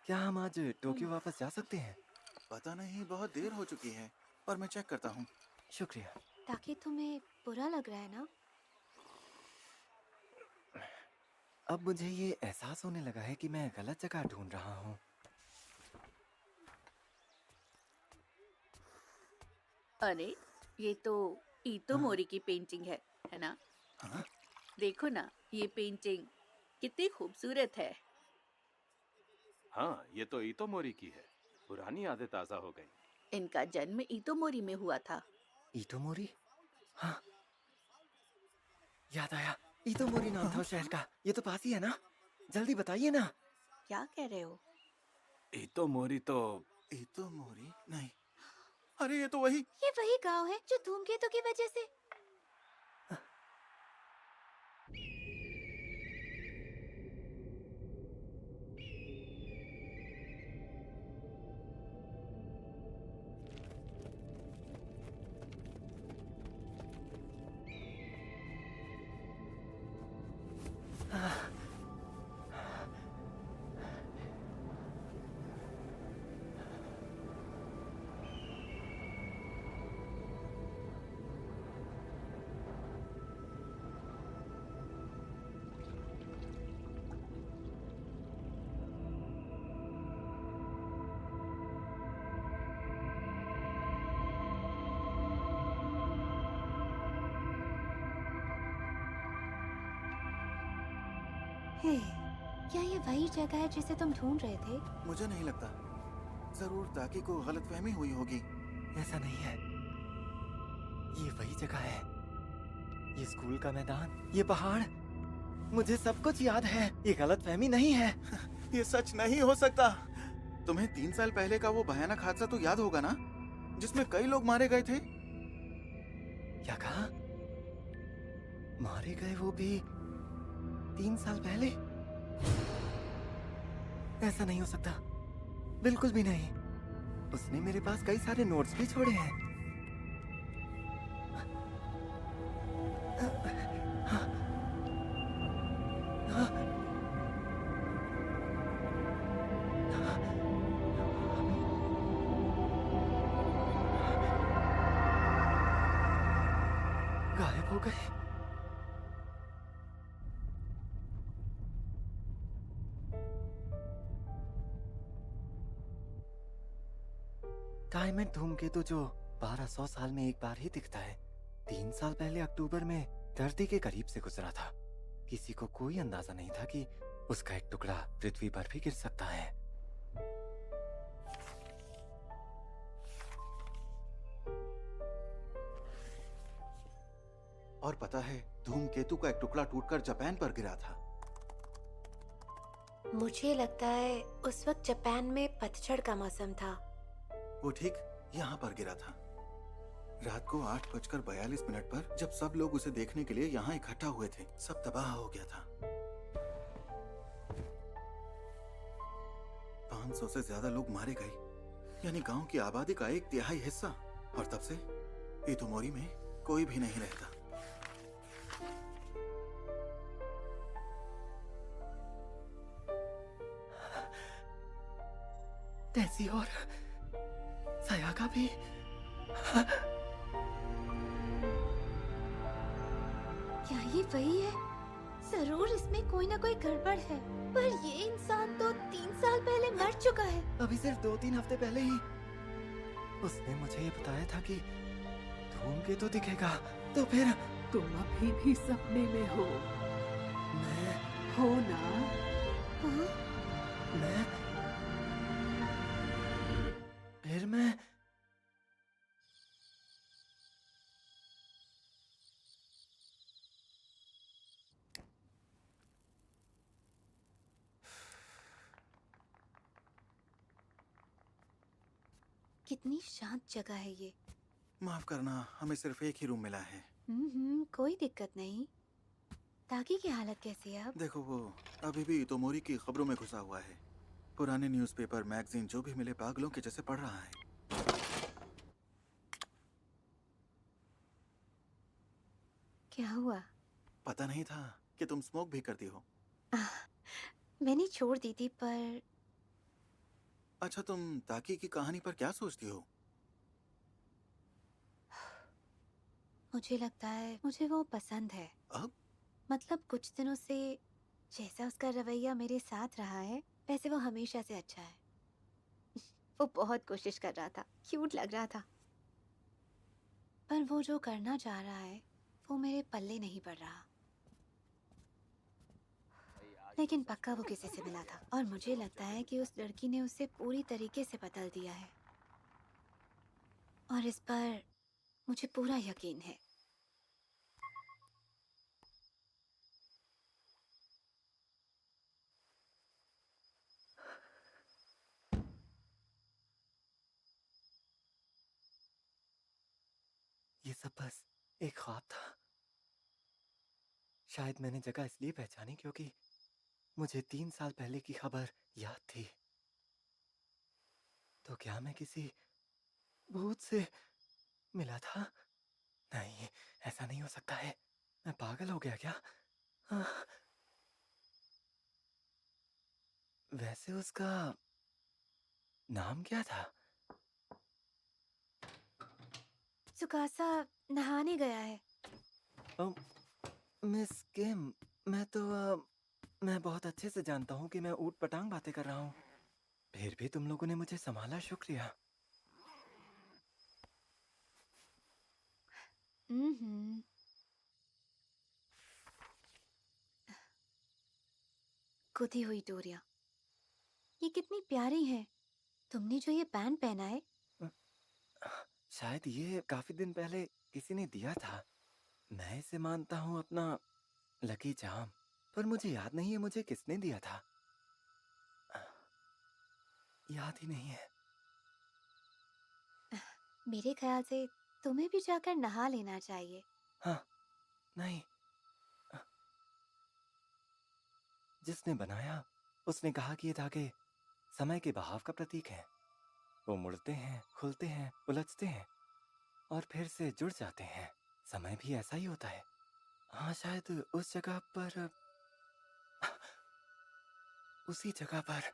क्या हम आज टोक्यो वापस जा सकते हैं? पता नहीं, बहुत देर हो चुकी है, पर मैं चेक करता हूँ। शुक्रिया। ताकि तुम्हें बुरा लग रहा है ना? अब मुझे ये एहसास होने लगा है कि मैं गलत जगह ढूंढ रहा हूँ। अरे, ये तो ईतो मोरी की पेंटिंग है ना? देखो ना, ये पेंटिंग कितनी खूबसूरत है। हाँ, ये तो ईतो मोरी की है। पुरानी यादें ताजा हो गई। इनका जन्म ईतो मोरी में हुआ था। ईतो मोरी? हाँ, याद आया। ईतो मोरी नाम था उस शहर का। ये तो पास ही है ना? जल्दी बताइए ना। क्या कह रहे हो? ईतो मोरी तो ईतो मोरी नहीं। अरे ये तो वही गांव है जो धूमकेतु की वजह से। क्या ये वही जगह है जिसे तुम ढूंढ रहे थे? मुझे नहीं लगता। जरूर ताकि को गलतफहमी हुई होगी। ऐसा नहीं है, ये वही जगह है। ये स्कूल का मैदान, ये पहाड़, मुझे सब कुछ याद है। ये गलतफहमी नहीं है। ये सच नहीं हो सकता। तुम्हें 3 साल पहले का वो भयानक हादसा तो याद होगा ना, जिसमें कई लोग मारे गए थे? क्या कहा? मारे गए वो भी 3 साल पहले? ऐसा नहीं हो सकता, बिल्कुल भी नहीं। उसने मेरे पास कई सारे नोट्स भी छोड़े हैं। गायब हो गए। डायमंड धूमकेतु जो 1200 साल में एक बार ही दिखता है, 3 साल पहले अक्टूबर में धरती के करीब से गुजरा था। किसी को कोई अंदाजा नहीं था कि उसका एक टुकड़ा पृथ्वी पर भी गिर सकता है। और पता है, धूमकेतु का एक टुकड़ा टूटकर जापान पर गिरा था। मुझे लगता है उस वक्त जापान में पतझड़ का मौसम था। वो ठीक यहाँ पर गिरा था। रात को 8:42 पर जब सब लोग उसे देखने के लिए यहाँ इकट्ठा हुए थे, सब तबाह हो गया था। 500 से ज्यादा लोग मारे गए, यानी गांव की आबादी का 1/3 हिस्सा। और तब से इतोमोरी में कोई भी नहीं रहता। टेसी और सायाका भी। क्या ये वही है? जरूर इसमें कोई ना कोई गड़बड़ है, पर ये इंसान तो 3 साल पहले मर चुका है। अभी सिर्फ 2-3 हफ्ते पहले ही उसने मुझे ये बताया था कि धूमकेतु दिखेगा। तो फिर तुम अभी भी सपने में हो। मैं हो ना? मैं फिर मैं कितनी शांत जगह है ये। माफ करना, हमें सिर्फ एक ही रूम मिला है। कोई दिक्कत नहीं। ताकि की हालत कैसी है अब? देखो, वो अभी भी इतोमोरी की खबरों में घुसा हुआ है। पुराने न्यूज़पेपर, मैगजीन जो भी मिले पागलों के जैसे पढ़ रहा है। क्या हुआ? पता नहीं था कि तुम स्मोक भी करती हो। मैंने छोड़ दी थी, पर अच्छा, तुम ताकि की कहानी पर क्या सोचती हो? मुझे लगता है मुझे वो पसंद है। अब? मतलब कुछ दिनों से जैसा उसका रवैया मेरे साथ रहा है, वैसे वो हमेशा से अच्छा है। वो बहुत कोशिश कर रहा था, क्यूट लग रहा था, पर वो जो करना चाह रहा है वो मेरे पल्ले नहीं पड़ रहा। लेकिन पक्का वो किसी से मिला था, और मुझे लगता है कि उस लड़की ने उसे पूरी तरीके से बदल दिया है, और इस पर मुझे पूरा यकीन है। ये सब बस एक ख्वाब था। शायद मैंने जगह इसलिए पहचानी क्योंकि मुझे 3 साल पहले की खबर याद थी। तो क्या मैं किसी भूत से मिला था? नहीं, ऐसा नहीं हो सकता है। मैं पागल हो गया क्या? वैसे उसका नाम क्या था? सुकासा नहाने गया है। मिस किम, मैं बहुत अच्छे से जानता हूँ कि मैं ऊट पटांग बातें कर रहा हूँ। फिर भी तुम लोगों ने मुझे संभाला, शुक्रिया। गुथी हुई डोरियां, ये कितनी प्यारी है। तुमने जो ये बैंड पहना है, शायद ये काफी दिन पहले किसी ने दिया था। मैं इसे मानता हूँ अपना लकी चार्म, पर मुझे याद नहीं है मुझे किसने दिया था। याद ही नहीं है। मेरे ख्याल से तुम्हें भी जाकर नहा लेना चाहिए। हाँ, नहीं। जिसने बनाया उसने कहा कि ये धागे समय के बहाव का प्रतीक है। वो मुड़ते हैं, खुलते हैं, उलझते हैं और फिर से जुड़ जाते हैं। समय भी ऐसा ही होता है। हाँ, शायद उस जगह पर, उसी जगह पर।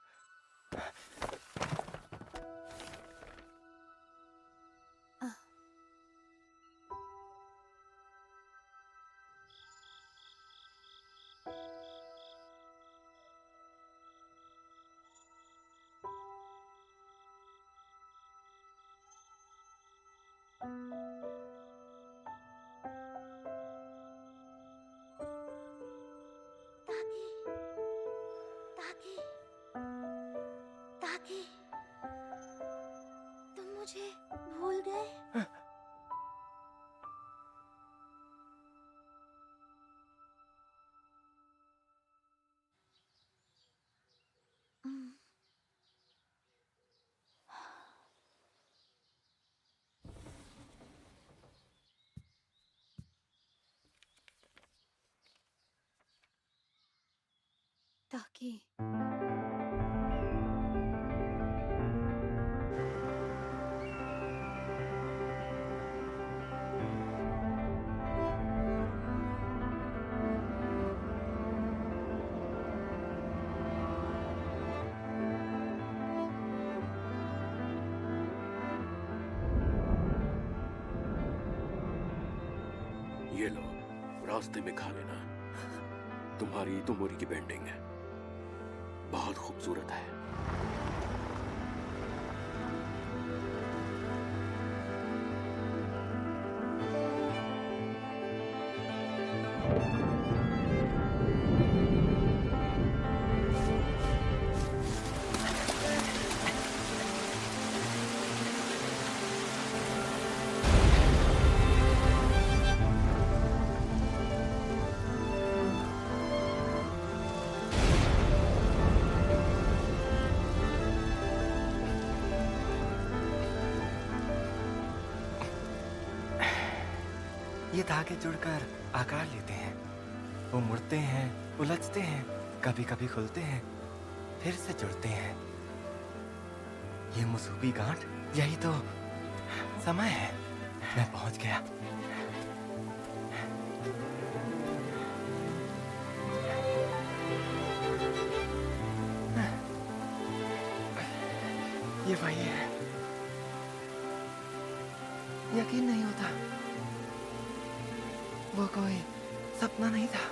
ताकि ताकि ताकि तुम मुझे भूल गए? ताकि ये लो, रास्ते में खा लेना। तुम्हारी तो मोरी की पेंटिंग है, बहुत खूबसूरत है। ये धागे जुड़कर आकार लेते हैं, वो मुड़ते हैं, उलझते हैं, कभी कभी खुलते हैं, फिर से जुड़ते हैं। ये मुसूबी गांठ, यही तो समय है। मैं पहुंच गया। ये वही है। यकीन नहीं होता, वो कोई सपना नहीं था।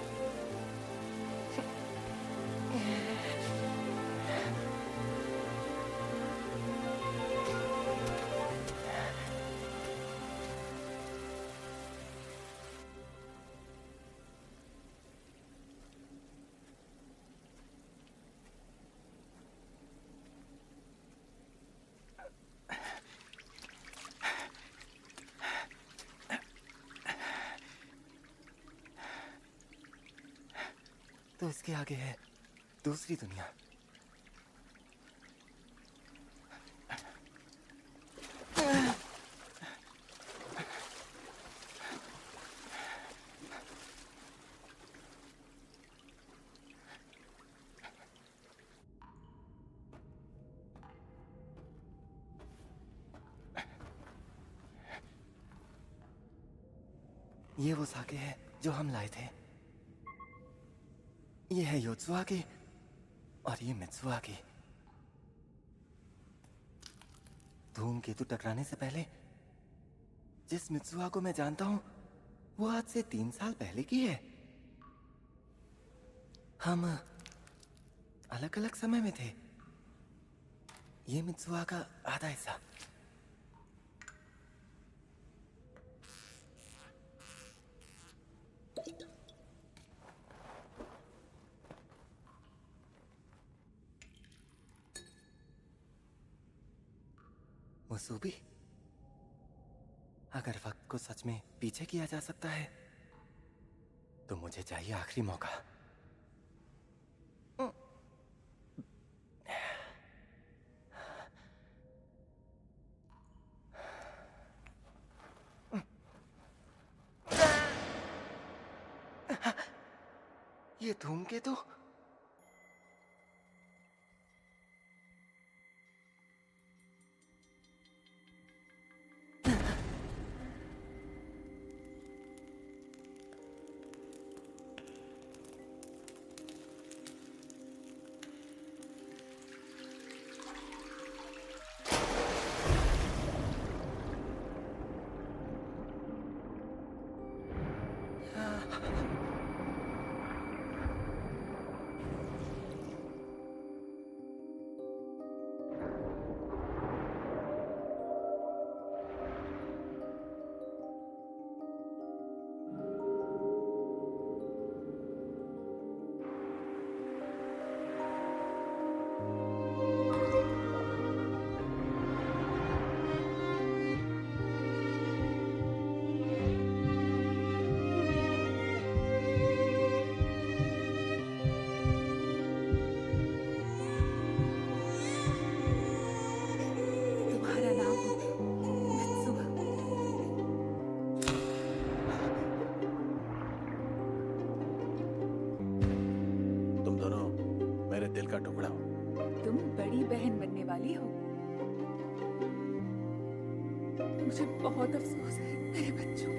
तो इसके आगे है दूसरी दुनिया। ये वो साके है जो हम लाए थे। ये है योत्सुआकी और ये मित्सुआकी। धूमकेतु टकराने से पहले जिस मित्सुआ को मैं जानता हूं, वो आज से 3 साल पहले की है। हम अलग अलग समय में थे। ये मित्सुआ का आधा हिस्सा। मुसूबी, अगर वक्त को सच में पीछे किया जा सकता है तो मुझे चाहिए आखिरी मौका। ये धूमकेतु दिल का टुकड़ा हूँ। तुम बड़ी बहन बनने वाली हो। मुझे बहुत अफसोस है मेरे बच्चों।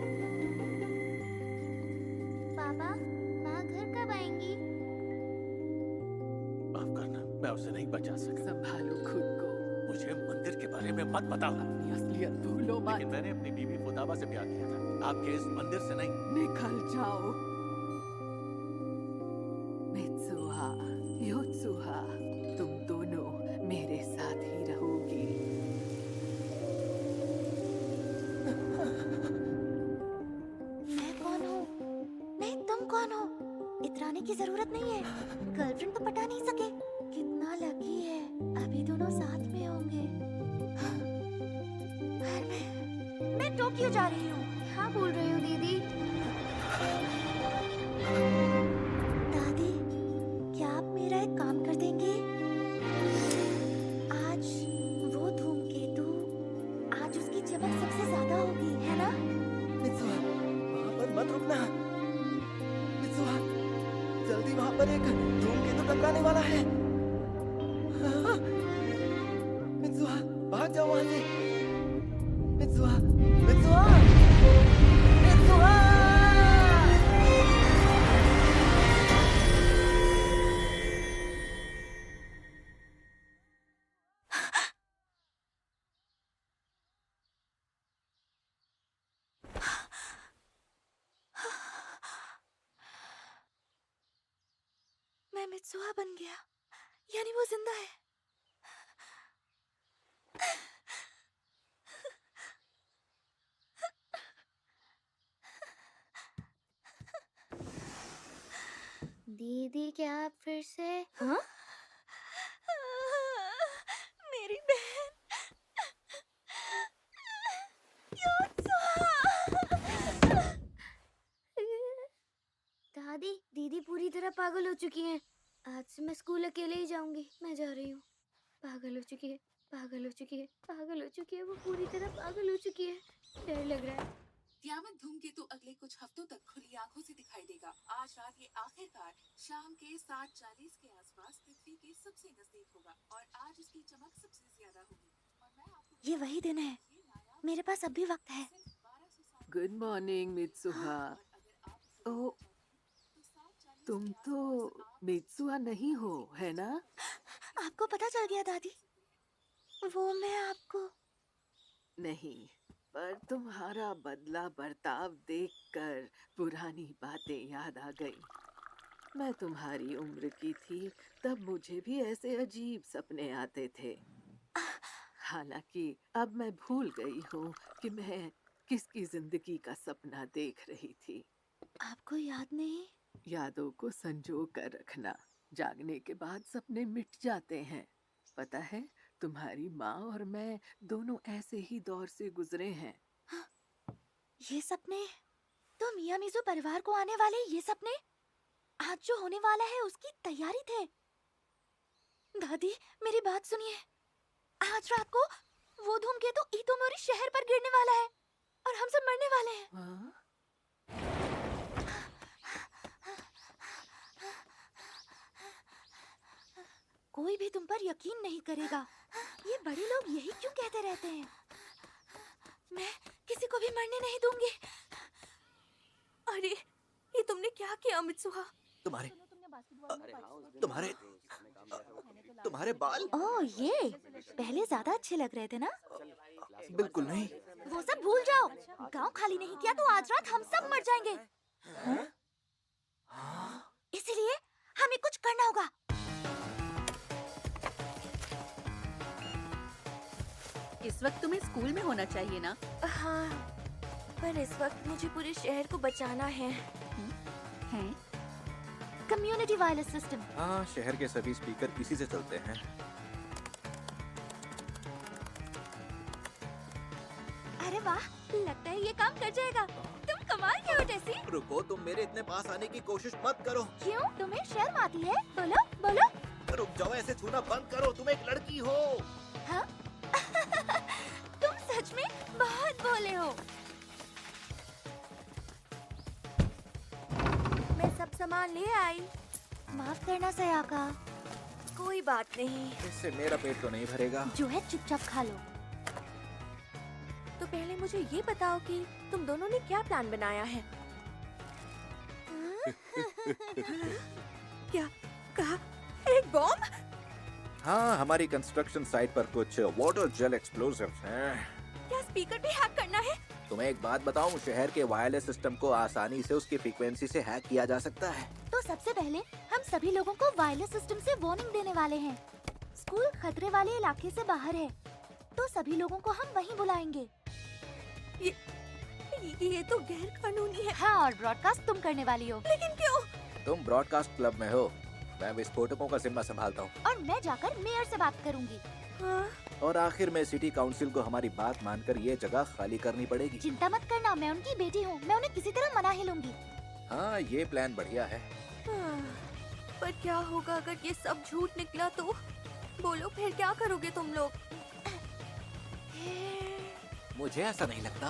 पापा, माँ घर कब आएंगी? माफ करना, मैं उसे नहीं बचा सका। संभालो खुद को। मुझे मंदिर के बारे में मत बताओ। अपनी असलियत भूलो मत। लेकिन मैंने अपनी बीवी फुदाबा से प्यार किया था, आपके इस मंदिर से नहीं। निकल जाओ। मित्सुहा, योत्सुहा, तुम दोनों मेरे साथ ही रहोगी। मैं कौन हूँ? नहीं, तुम कौन हो? इतराने की जरूरत नहीं है। गर्लफ्रेंड तो पटा नहीं सके। कितना लकी है, अभी दोनों साथ में होंगे। पर मैं टोक्यो जा रही हूँ। क्या बोल रही हो दीदी? दादी, क्या आप मेरा एक काम कर देंगे? आज वो धूमकेतु, आज उसकी चमक सबसे ज्यादा होगी, है ना? मित्सुहा, वहाँ पर मत रुकना। मित्सुहा, जल्दी वहाँ पर एक धूमकेतु टकराने वाला है। हाँ। मित्सुहा, भाग जाओ वहाँ से। Mitsuha, Mitsuha, Mitsuha! मैं मित्सुहा बन गया, यानी वो जिंदा है। दीदी, क्या आप फिर से? हाँ? मेरी बहन दादी, दीदी पूरी तरह पागल हो चुकी हैं। आज से मैं स्कूल अकेले ही जाऊंगी। मैं जा रही हूँ। पागल हो चुकी है, पागल हो चुकी है, पागल हो चुकी है। वो पूरी तरह पागल हो चुकी है। डर लग रहा है। तियामत धूमकेतु अगले कुछ हफ्तों तक खुली आंखों से दिखाई देगा। आज रात ये आखिरकार शाम के 7:40 के आसपास पृथ्वी के सबसे नजदीक होगा और आज उसकी चमक सबसे ज्यादा होगी। और मैं आपको ये वही दिन है। मेरे पास अभी वक्त है। Good morning Mitsuha. ओ, तुम तो मित्सुहा नहीं हो, है ना? आपको पता चल गया दादी? वो मैं आपको नहीं, पर तुम्हारा बदला बर्ताव देखकर पुरानी बातें याद आ गई। मैं तुम्हारी उम्र की थी तब मुझे भी ऐसे अजीब सपने आते थे। हालांकि अब मैं भूल गई हूँ कि मैं किसकी जिंदगी का सपना देख रही थी। आपको याद नहीं? यादों को संजो कर रखना। जागने के बाद सपने मिट जाते हैं। पता है, तुम्हारी माँ और मैं दोनों ऐसे ही दौर से गुजरे हैं। ये सपने तो मियामिज़ू परिवार को आने वाले ये सपने आज जो होने वाला है उसकी तैयारी थे। दादी, मेरी बात सुनिए। आज रात को वो धूमकेतु इतोमोरी शहर पर गिरने वाला है और हम सब मरने वाले हैं। हाँ? कोई भी तुम पर यकीन नहीं करेगा। ये बड़े लोग यही क्यों कहते रहते हैं? मैं किसी को भी मरने नहीं दूंगी। अरे, ये तुमने क्या किया मित्सुहा? तुम्हारे बाल? ओह, ये पहले ज्यादा अच्छे लग रहे थे ना? बिल्कुल नहीं। वो सब भूल जाओ। गांव खाली नहीं किया तो आज रात हम सब मर जाएंगे। इसीलिए हमें कुछ करना होगा। इस वक्त तुम्हें स्कूल में होना चाहिए ना? हाँ, पर इस वक्त मुझे पूरे शहर को बचाना है। हैं? Community wireless system. हाँ, शहर के सभी स्पीकर इसी से चलते हैं। अरे वाह, लगता है ये काम कर जाएगा। तुम कमाल के हो टेसी। रुको, तुम मेरे इतने पास आने की कोशिश मत करो। क्यों? तुम्हें शर्म आती है? बोलो बोलो। रुक जाओ, ऐसे छूना बंद करो। तुम एक लड़की हो। हाँ? तुम सच में बहुत भोले हो। मैं सब सामान ले आई। माफ करना सयाका, कोई बात नहीं। इससे मेरा पेट तो नहीं भरेगा। जो है चुपचाप खा लो। तो पहले मुझे ये बताओ कि तुम दोनों ने क्या प्लान बनाया है? क्या कहा? एक बॉम्ब? हाँ, हमारी कंस्ट्रक्शन साइट पर कुछ वाटर जेल एक्सप्लोजिव्स हैं। क्या स्पीकर भी हैक करना है? तुम्हें एक बात बताऊं, शहर के वायरलेस सिस्टम को आसानी से उसकी फ्रीक्वेंसी से हैक किया जा सकता है। तो सबसे पहले हम सभी लोगों को वायरलेस सिस्टम से वार्निंग देने वाले हैं। स्कूल खतरे वाले इलाके से बाहर है, तो सभी लोगों को हम वहीं बुलाएंगे। ये तो गैर कानूनी है। हाँ, और ब्रॉडकास्ट तुम करने वाली हो। लेकिन क्यों? तुम ब्रॉडकास्ट क्लब में हो, मैं विस्फोटकों का जिम्मा संभालता हूँ। और मैं जाकर मेयर से बात करूंगी। हाँ? और आखिर में सिटी काउंसिल को हमारी बात मानकर ये जगह खाली करनी पड़ेगी। चिंता मत करना, मैं उनकी बेटी हूँ, मैं उन्हें किसी तरह मना ही लूंगी। हाँ, ये प्लान बढ़िया है। पर क्या होगा अगर ये सब झूठ निकला तो? बोलो, फिर क्या करोगे तुम लोग? मुझे ऐसा नहीं लगता।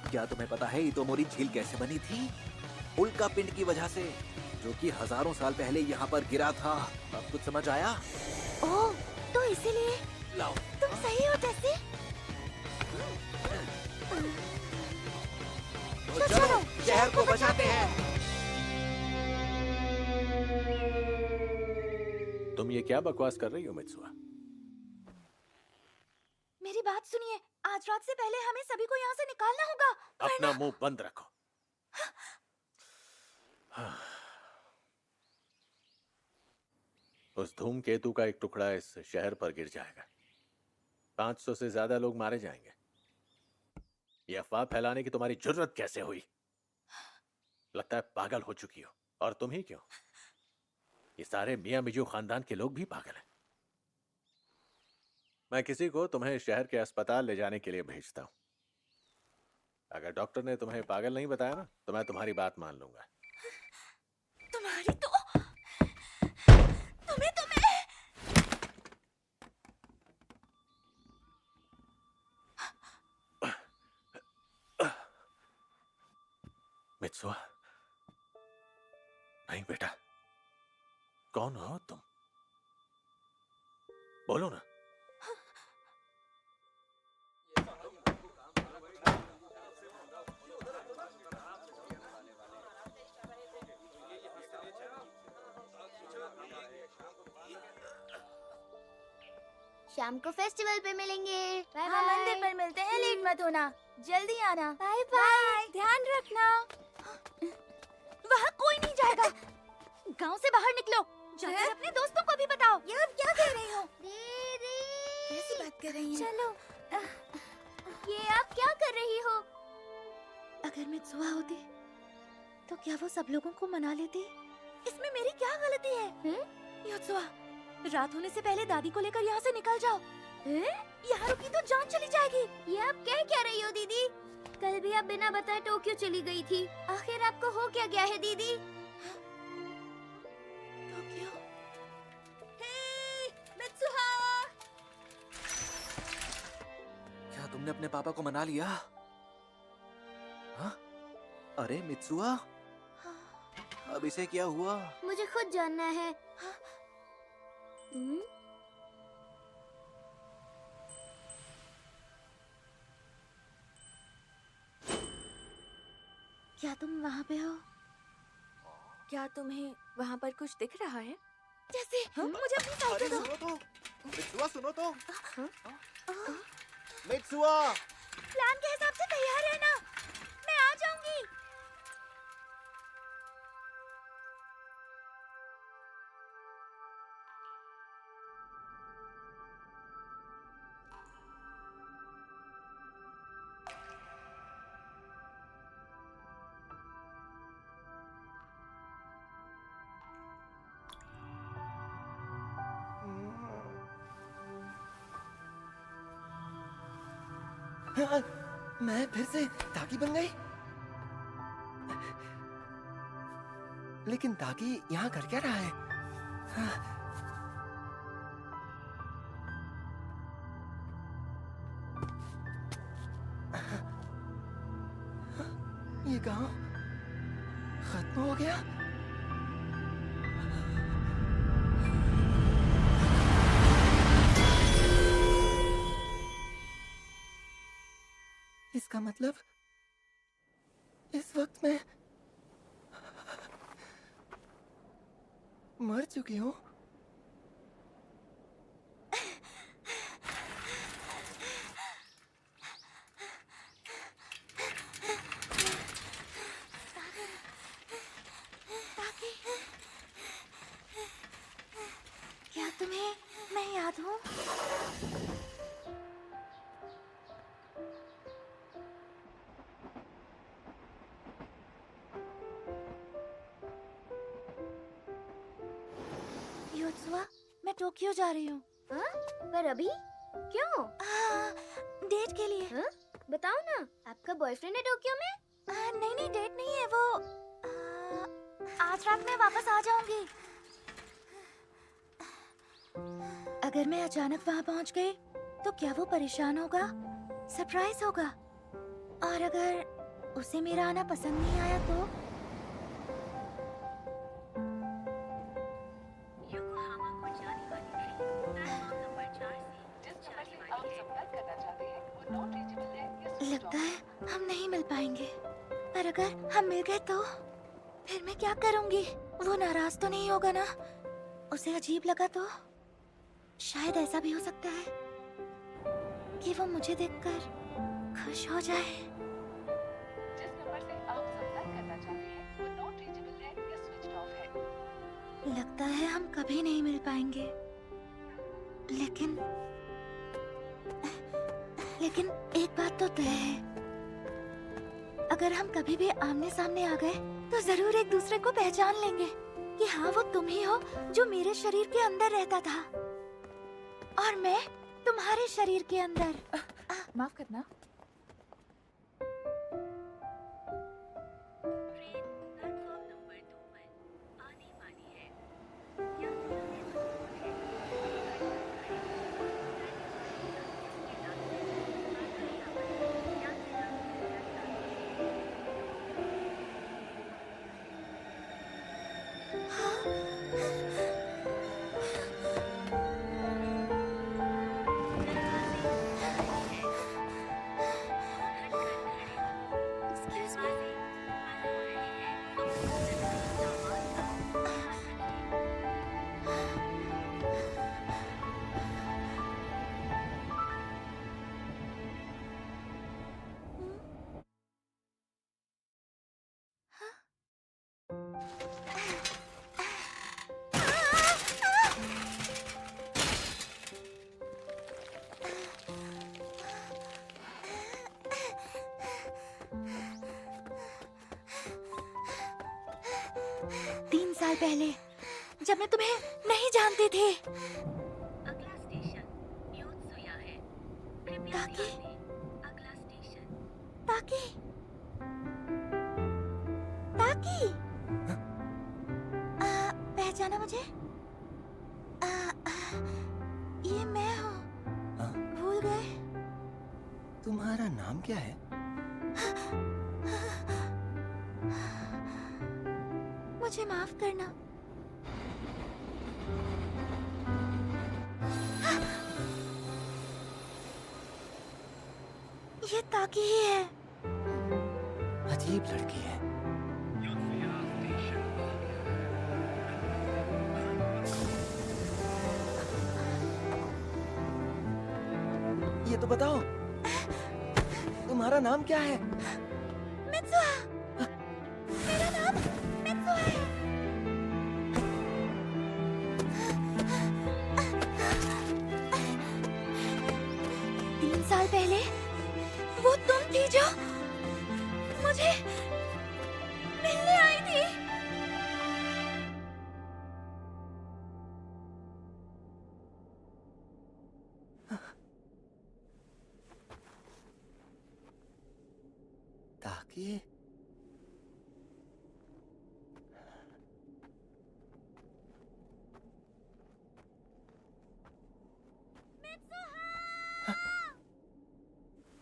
क्या तुम्हें पता है इतोमोरी झील कैसे बनी थी? उल्का पिंड की वजह से, जो कि हजारों साल पहले यहाँ पर गिरा था। अब कुछ समझ आया? ओह, तो इसीलिए लाओ। तुम सही हो टेसी। तो चलो शहर को बचाते हैं। तुम ये क्या बकवास कर रही हो मित्सुआ? मेरी बात सुनिए, आज रात से पहले हमें सभी को यहाँ से निकालना होगा। अपना मुंह बंद रखो। उस धूमकेतु का एक टुकड़ा इस शहर पर गिर जाएगा। 500 से ज्यादा लोग मारे जाएंगे। ये अफवाह फैलाने की तुम्हारी जुर्रत कैसे हुई? लगता है पागल हो चुकी हो। और तुम ही क्यों? ये सारे मियां मिजू खानदान के लोग भी पागल हैं। मैं किसी को तुम्हें शहर के अस्पताल ले जाने के लिए भेजता हूं। अगर डॉक्टर ने तुम्हें पागल नहीं बताया ना, तो मैं तुम्हारी बात मान लूंगा। तुम्हारी तो तुम्हें मित्सुआ, नहीं बेटा, कौन हो तुम? बोलो ना। शाम को फेस्टिवल पे मिलेंगे। Bye bye. मंदिर पर मिलते हैं, लेट मत होना, जल्दी आना। Bye bye. ध्यान रखना। वहाँ कोई नहीं जाएगा। गांव से बाहर निकलो, जाकर अपने दोस्तों को भी बताओ। ये आप क्या कह रही हो? दीदी, कैसी बात कर रही हैं? चलो। ये आप क्या कर रही हो? अगर मित्सुआ होती, तो क्या वो सब लोगों को मना लेती? इसमें मेरी क्या गलती है? मित्सुआ, रात होने से पहले दादी को लेकर यहाँ से निकल जाओ। यहाँ रुकी तो जान चली जाएगी। ये आप क्या रही हो दीदी? कल भी आप बिना बताए टोक्यो चली गई थी। आखिर आपको हो क्या गया है दीदी? टोक्यो? मित्सुहा! क्या तुमने अपने पापा को मना लिया? हाँ? अरे मित्सुआ, अब इसे क्या हुआ? मुझे खुद जानना है। क्या तुम वहाँ पे हो? क्या तुम्हें वहाँ पर कुछ दिख रहा है? जैसे मुझे अपनी साइकिल दो। सुनो तो, मित्सुआ सुनो तो। मित्सुआ! प्लान के हिसाब से तैयार रहना, मैं आ जाऊंगी। मैं फिर से ताकी बन गई। लेकिन ताकी यहाँ कर क्या रहा है? ये गांव खत्म हो गया। इसका मतलब इस वक्त मैं मर चुकी हूँ। क्या तुम्हें मैं याद हूँ? योत्सुआ, मैं टोक्यो जा रही हूँ। पर अभी क्यों? डेट के लिए। बताओ ना, आपका बॉयफ्रेंड है टोक्यो में? नहीं नहीं, डेट नहीं है वो। आज रात में वापस आ जाऊंगी। अगर मैं अचानक वहाँ पहुँच गई तो क्या वो परेशान होगा? सरप्राइज होगा? और अगर उसे मेरा आना पसंद नहीं आया तो? लगता है हम नहीं मिल पाएंगे। पर अगर हम मिल गए तो फिर मैं क्या करूंगी? वो नाराज तो नहीं होगा ना? उसे अजीब लगा तो? शायद ऐसा भी हो सकता है कि वो मुझे देखकर खुश हो जाए। जिस नंबर से आप संपर्क करना चाहते हैं वो नॉट रीचेबल है या स्विच्ड ऑफ है। लगता है हम कभी नहीं मिल पाएंगे। लेकिन एक बात तो तय है, अगर हम कभी भी आमने सामने आ गए तो जरूर एक दूसरे को पहचान लेंगे कि हाँ वो तुम ही हो जो मेरे शरीर के अंदर रहता था और मैं तुम्हारे शरीर के अंदर। माफ करना। साल पहले जब मैं तुम्हें नहीं जानती थी। अगला स्टेशन योत्सुया है। कृपया ध्यान दें, अगला स्टेशन। ताकि ताकि पहचाना मुझे? ये मैं हूँ। भूल गए? तुम्हारा नाम क्या है? मुझे माफ करना। ये ताकि ही है। अजीब लड़की है। ये तो बताओ, तुम्हारा नाम क्या है? मित्सुहा। मेरा नाम मित्सुहा है। 3 साल पहले वो तुम थी जो मुझे मिलने आई थी। ताकि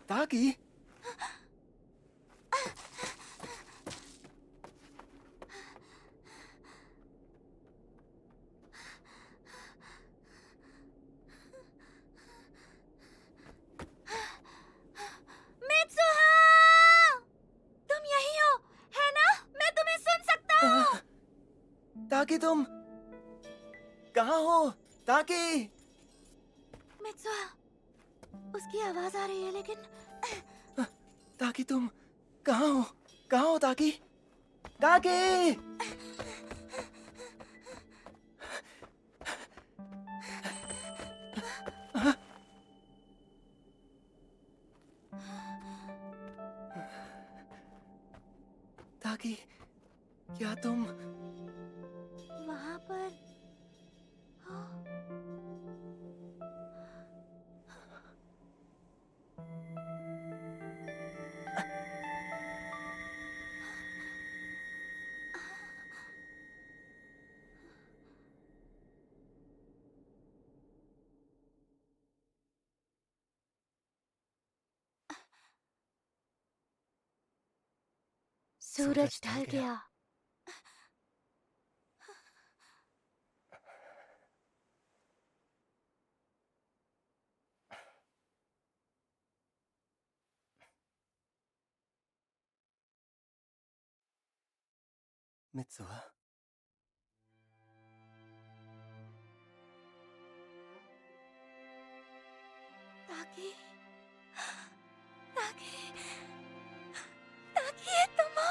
ताकि मित्सुहा। ताकि तुम कहाँ हो? ताकि मित्सुआ, उसकी आवाज आ रही है लेकिन ताकि तुम कहाँ हो? कहाँ हो ताकि? ताकि ताकि क्या तुम वहां पर हो? सूरज ढल गया। मित्सुआ, ताकि ताकि ताकि ये तुम हो?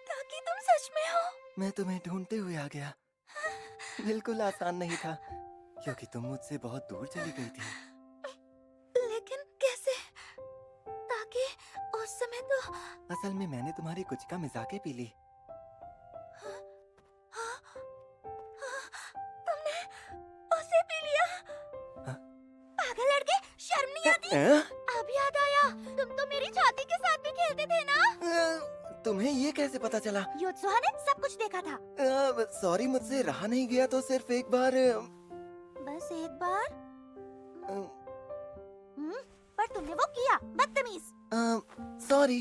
ताकि तुम सच में हो? मैं तुम्हें ढूंढते हुए आ गया। बिल्कुल आसान नहीं था क्योंकि तुम मुझसे बहुत दूर चली गई थी। लेकिन कैसे? ताकि उस समय तो असल में मैंने तुम्हारी कुछ का मिजाके पी ली। तुमने उसे पी लिया? पागल लड़के, शर्म नहीं आती? अब याद आया, तुम तो मेरी छाती के साथ भी खेलते थे ना? तुम्हें ये कैसे पता चला? योत्सुहा ने सब कुछ देखा था। सॉरी, मुझसे रहा नहीं गया तो सिर्फ एक बार। बस एक बार? पर तुमने वो किया, बदतमीज। सॉरी।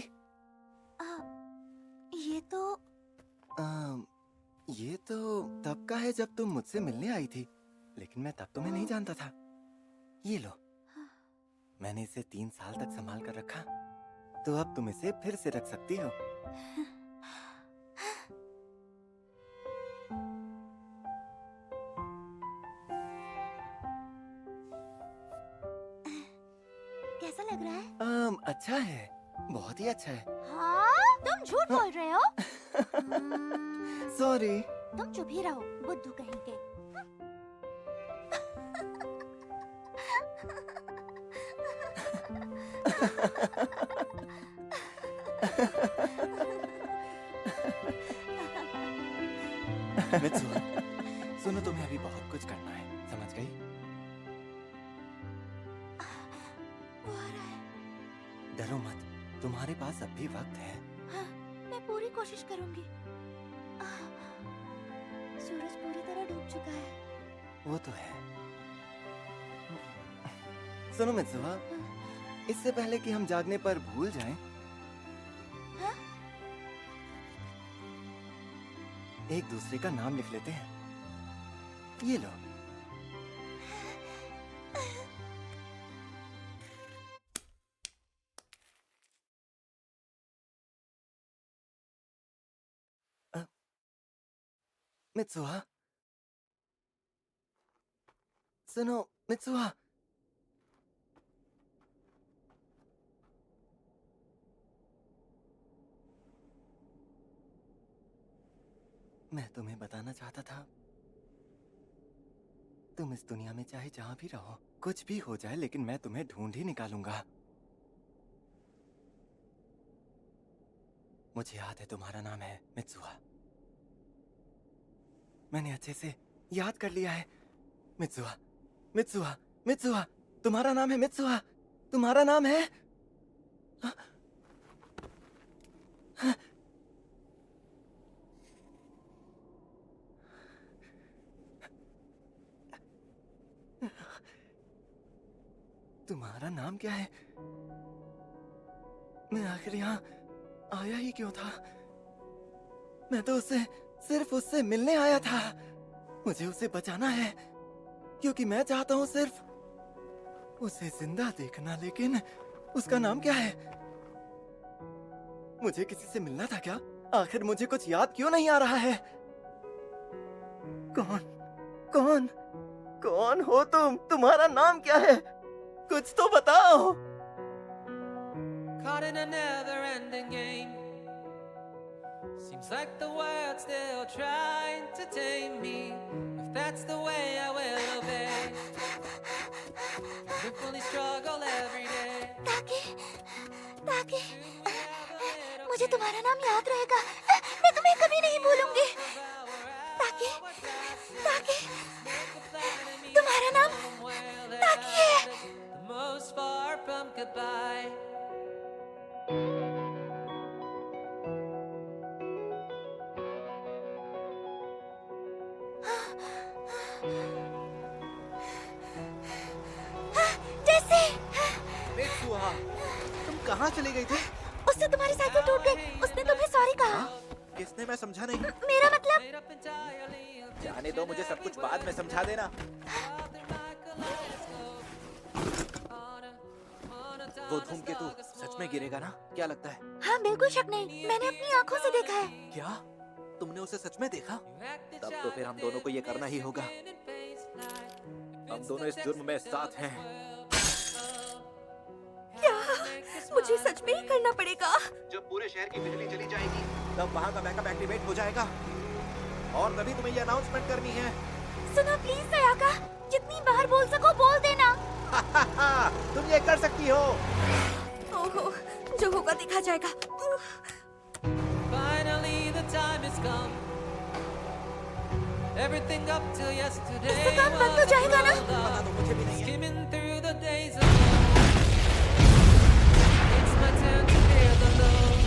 ये तो तब का है जब तुम मुझसे मिलने आई थी, लेकिन मैं तब तुम्हें नहीं जानता था। ये लो, मैंने इसे 3 साल तक संभाल कर रखा, तो अब तुम इसे फिर से रख सकती हो। कैसा लग रहा है? अच्छा है, बहुत ही अच्छा है। हाँ? तुम झूठ बोल रहे हो? सॉरी। तुम चुप ही रहो, बुद्धू कहीं के। मित्सुआ, सुनो, तुम्हें अभी बहुत कुछ करना है, समझ गई? डरो मत, तुम्हारे पास अब भी वक्त है। हाँ, मैं पूरी कोशिश करूंगी। सूरज पूरी तरह डूब चुका है। वो तो है। सुनो मित्सुआ, इससे पहले कि हम जागने पर भूल जाएं, हाँ? एक दूसरे का नाम लिख लेते हैं। ये लो। मित्सुआ, सुनो मित्सुआ। मैं तुम्हें बताना चाहता था, तुम इस दुनिया में चाहे जहां भी रहो, कुछ भी हो जाए, लेकिन मैं तुम्हें ढूंढ ही निकालूंगा। मुझे याद है तुम्हारा नाम है मित्सुआ। मैंने अच्छे से याद कर लिया है। मित्सुआ, मित्सुआ, मित्सुआ, तुम्हारा नाम है मित्सुआ। तुम्हारा नाम है। तुम्हारा नाम क्या है? मैं आखिर यहाँ आया ही क्यों था? मैं तो सिर्फ उससे मिलने आया था। मुझे उसे बचाना है, क्योंकि मैं चाहता हूँ सिर्फ उसे जिंदा देखना। लेकिन उसका नाम क्या है? मुझे किसी से मिलना था क्या? आखिर मुझे कुछ याद क्यों नहीं आ रहा है? कौन हो तुम? तुम्हारा नाम क्या है? कुछ तो बताओ। Caught in a never-ending game. Seems like the world's still trying to tame me. If that's the way, I will obey. We fully struggle every day. ताकि मुझे तुम्हारा नाम याद रहेगा। मैं तुम्हें कभी नहीं भूलूंगी। ताकि तुम्हारा नाम ताकि है। The most far from goodbye. जैसे मित्सुआ, तुम कहाँ चली गई थी? उससे तुम्हारी साइकिल टूट गई। उसने तुम्हें सॉरी कहा। किसने? मैं समझा नहीं। मेरा मतलब जाने दो, मुझे सब कुछ बाद में समझा देना। वो धूमकेतु सच में गिरेगा ना? क्या लगता है? हाँ, बिल्कुल शक नहीं। मैंने अपनी आंखों से देखा है। क्या तुमने उसे सच में देखा? तब तो फिर हम दोनों को ये करना ही होगा। हम दोनों इस जुर्म में साथ हैं। क्या मुझे सच में ही करना पड़ेगा? जब पूरे शहर की बिजली चली जाएगी तब वहाँ का बैकअप एक्टिवेट हो जाएगा और तभी तुम्हें ये अनाउंसमेंट करनी है। सुनो प्लीज सयाका, जितनी बार बोल सको बोल देना। तुम ये कर सकती हो। ओहो, जो होगा देखा जाएगा। Finally the time has come. Everything up till yesterday. इससे काम बंद हो जाएगा ना? पता तो मुझे भी नहीं है। Skimming through the days of it's my turn to feel the love.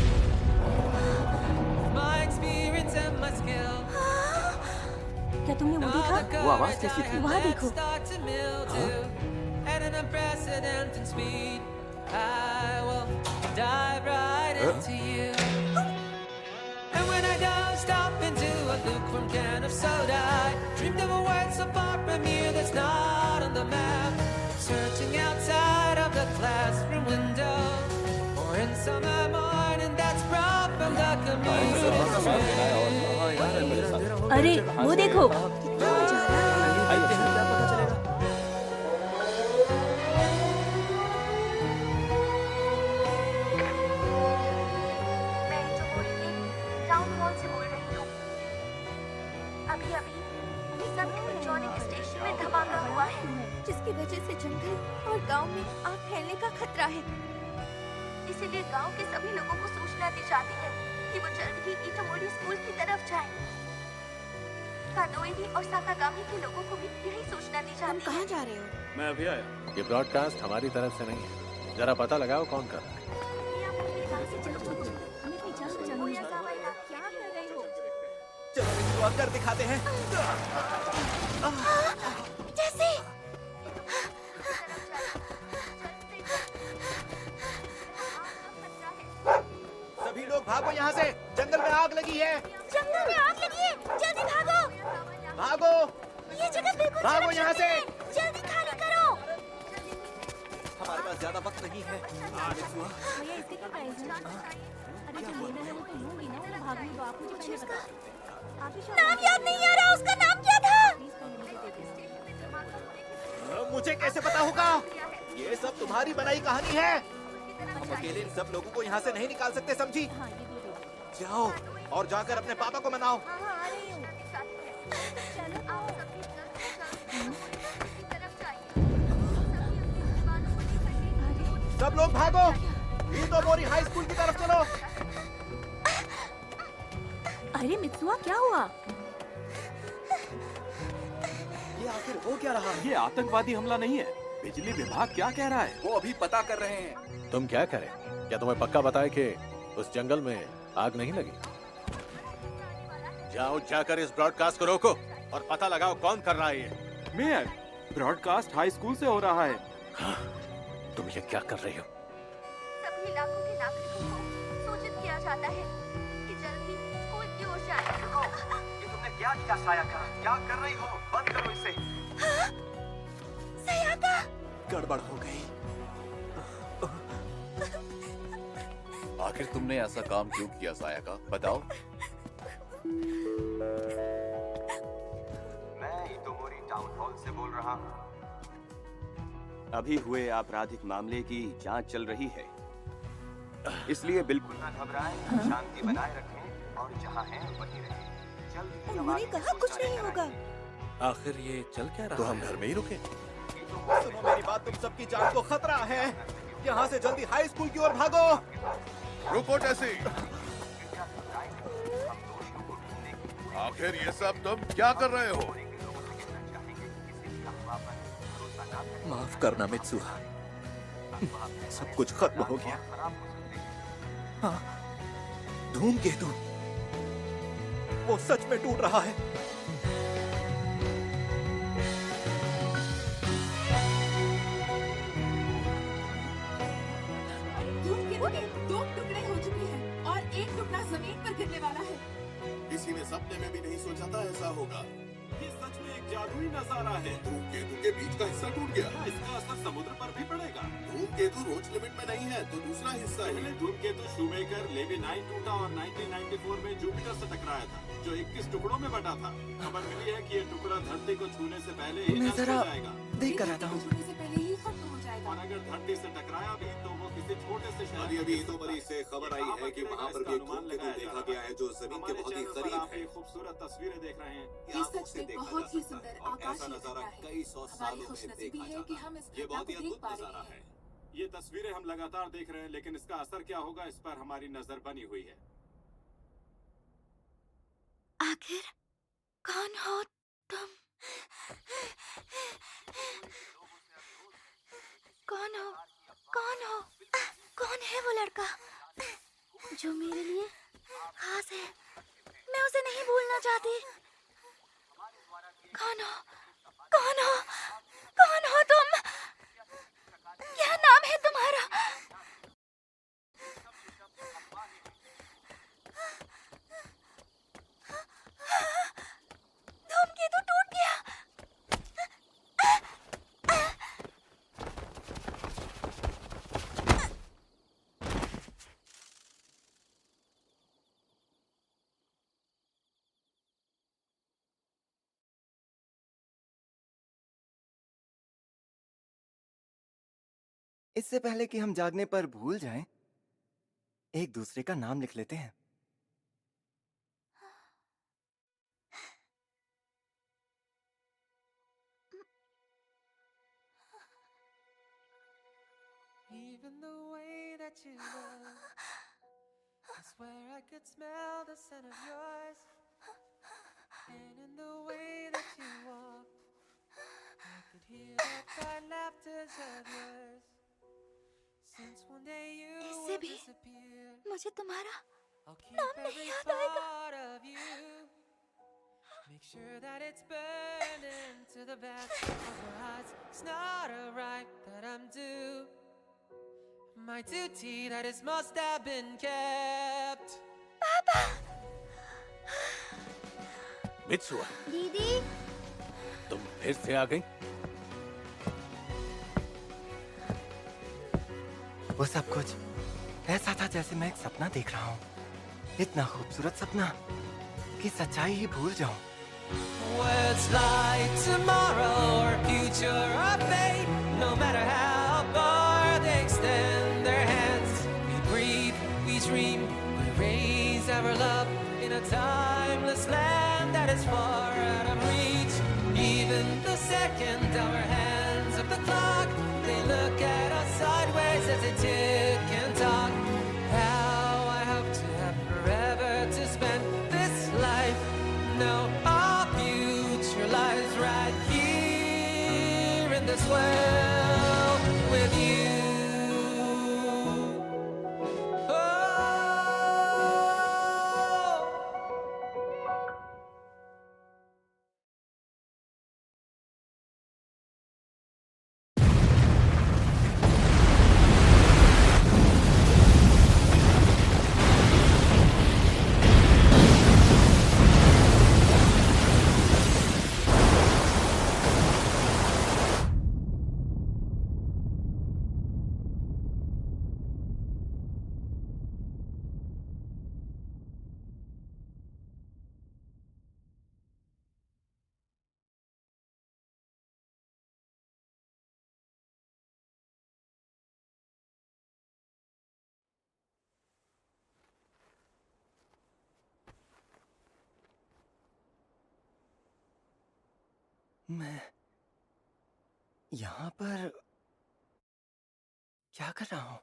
My experience and my skill. क्या तुमने वो देखा? वो आवाज कैसी थी? वहाँ देखो। At an unprecedented speed, I will dive right into you. And when I don't stop into a lukewarm can of soda, I dreamed of a world so far from you that's not on the map. Searching outside of the classroom window, or in summer morning that's brought from the community. अरे वो देखो। जिसकी वजह से जंगल और गांव में आग फैलने का खतरा है। इसीलिए गांव के सभी लोगों को सूचना दी जाती है कि वो जल्द ही इटोमोरी स्कूल की तरफ जाएं। कादोएरी और साकागामी के लोगों को भी यही सूचना दी जाती है। कहाँ जा रहे हो? मैं अभी आया। ये ब्रॉडकास्ट हमारी तरफ से नहीं है। जरा पता लगाओ कौन कर रहा है। चलो कर दिखाते हैं। जैसे सभी लोग भागो यहाँ से, जंगल में आग लगी है। जंगल में आग लगी है, जल्दी भागो। भागो, ये जगह बिल्कुल भागो यहाँ से। जल्दी खाली करो। हमारे पास ज्यादा वक्त नहीं है। भैया इसके क्या प्राइस है? अरे जो लेना है वो तो लूंगी ना, वो भागने दो। आप मुझे पहले बताओ। नाम याद नहीं आ रहा, उसका नाम क्या था? मुझे कैसे पता होगा? ये सब तुम्हारी बनाई कहानी है। हम अकेले इन सब लोगों को यहाँ से नहीं निकाल सकते, समझी? जाओ और जाकर अपने पापा को मनाओ। सब लोग भागो, इटोमोरी हाई स्कूल की तरफ चलो। अरे मित्सुआ, क्या हुआ? ये आखिर हो क्या रहा है? ये आतंकवादी हमला नहीं है। बिजली विभाग क्या कह रहा है? वो अभी पता कर रहे हैं। तुम क्या करें? क्या तुम्हें पक्का बताए कि उस जंगल में आग नहीं लगी? जाओ जाकर इस ब्रॉडकास्ट को रोको और पता लगाओ कौन कर रहा है ये। मेयर, ब्रॉडकास्ट हाई स्कूल से हो रहा है। हाँ, तुम ये क्या कर रही हो? सभी इलाकों के नागरिकों को सूचित किया जाता है कि जल्द ही स्कूल की ओर से आएगा। ये तुमने क्या किया सायाका? क्या कर रही हो? बंद करो इसे। हाँ? सायाका? गड़बड़ हो गई। आखिर तुमने ऐसा काम क्यों किया सायाका, बताओ। मैं इतोमोरी टाउन हॉल से बोल रहा हूँ। अभी हुए आपराधिक मामले की जांच चल रही है, इसलिए बिल्कुल ना घबराएं, शांति बनाए रखें और जहाँ हैं वहीं रहें। जल्द उन्होंने कहा कुछ नहीं होगा। आखिर ये चल क्या रहा तो हम घर में ही रुके। सुनो मेरी बात, तुम सबकी जान को खतरा है। यहाँ से जल्दी हाई स्कूल की ओर भागो। रुको जैसी। आखिर ये सब तुम क्या कर रहे हो? माफ करना मित्सुहा, सब कुछ खत्म हो गया। हाँ, धूमकेतु वो सच में टूट रहा है। धूमकेतु के 2 टुकड़े हो चुके हैं और 1 टुकड़ा जमीन पर गिरने वाला है। किसी ने सपने में भी नहीं सोचा था ऐसा होगा। ये सच में एक जादुई नजारा है। धूमकेतु के बीच का हिस्सा टूट गया। इसका असर समुद्र पर भी पड़ेगा। धूमकेतु रोज लिमिट में नहीं है, तो दूसरा हिस्सा है। पहले धूमकेतु शूमेकर लेवी 9 टूटा और 1994 में जुपिटर से टकराया था, जो 21 टुकड़ों में बटा था। खबर मिली है कि ये टुकड़ा धरती को छूने से पहले ही नष्ट हो जाएगा। देख कर आता हूँ। छूने से पहले ही खत्म हो जाएगा। और अगर धरती से टकराया भी तो वो किसी छोटे से शहर। अभी इतोमरी से खबर आई है कि वहाँ पर भी एक धूमकेतु देखा गया है, जो जमीन के बहुत ही करीब है। खूबसूरत तस्वीरें देख रहे हैं। ये सच में बहुत ही सुंदर आकाश नजारा लगता है। कई 100 हमारी सालों में खुशनसीबी देखा है कि जाता हम इस ये घटना बहुत को ही देख अद्भुत पा रहे नजारा हैं। है। ये तस्वीरें हम लगातार देख रहे हैं, लेकिन इसका असर क्या होगा इस पर हमारी नजर बनी हुई है। आखिर कौन हो तुम? कौन हो? कौन हो? कौन है वो लड़का जो मेरे लिए खास है? मैं उसे नहीं भूलना चाहती। कौन हो? कौन हो? कौन हो तुम? क्या नाम है तुम्हारा? धूमकेतु टूट गया। इससे पहले कि हम जागने पर भूल जाएं, एक दूसरे का नाम लिख लेते हैं। Even the way that you look, I swear I could smell the scent of yours. And in the way that you walk, I could hear the quiet laughter of yours. Since one day you इससे will भी disappear, मुझे तुम्हारा I'll keep नाम every नहीं याद आएगा। part of you. Make sure that it's burned into the back of your heart. It's not a right that I'm due. My duty that is must have been kept. पापा। Mitsuha, दीदी, तुम फिर से आ गई? वो सब कुछ ऐसा था जैसे मैं एक सपना देख रहा हूँ। इतना खूबसूरत सपना कि सच्चाई ही भूल जाऊं। Words like tomorrow or future or fate, no matter how far they extend their hands. We breathe, we dream, we raise our love in a timeless land that is far out of reach. Even the second our hands of the clock, they look at us sideways as they tick and talk. How I hope to have forever to spend this life. No, our future lies right here in this world with you. मैं यहाँ पर क्या कर रहा हूँ?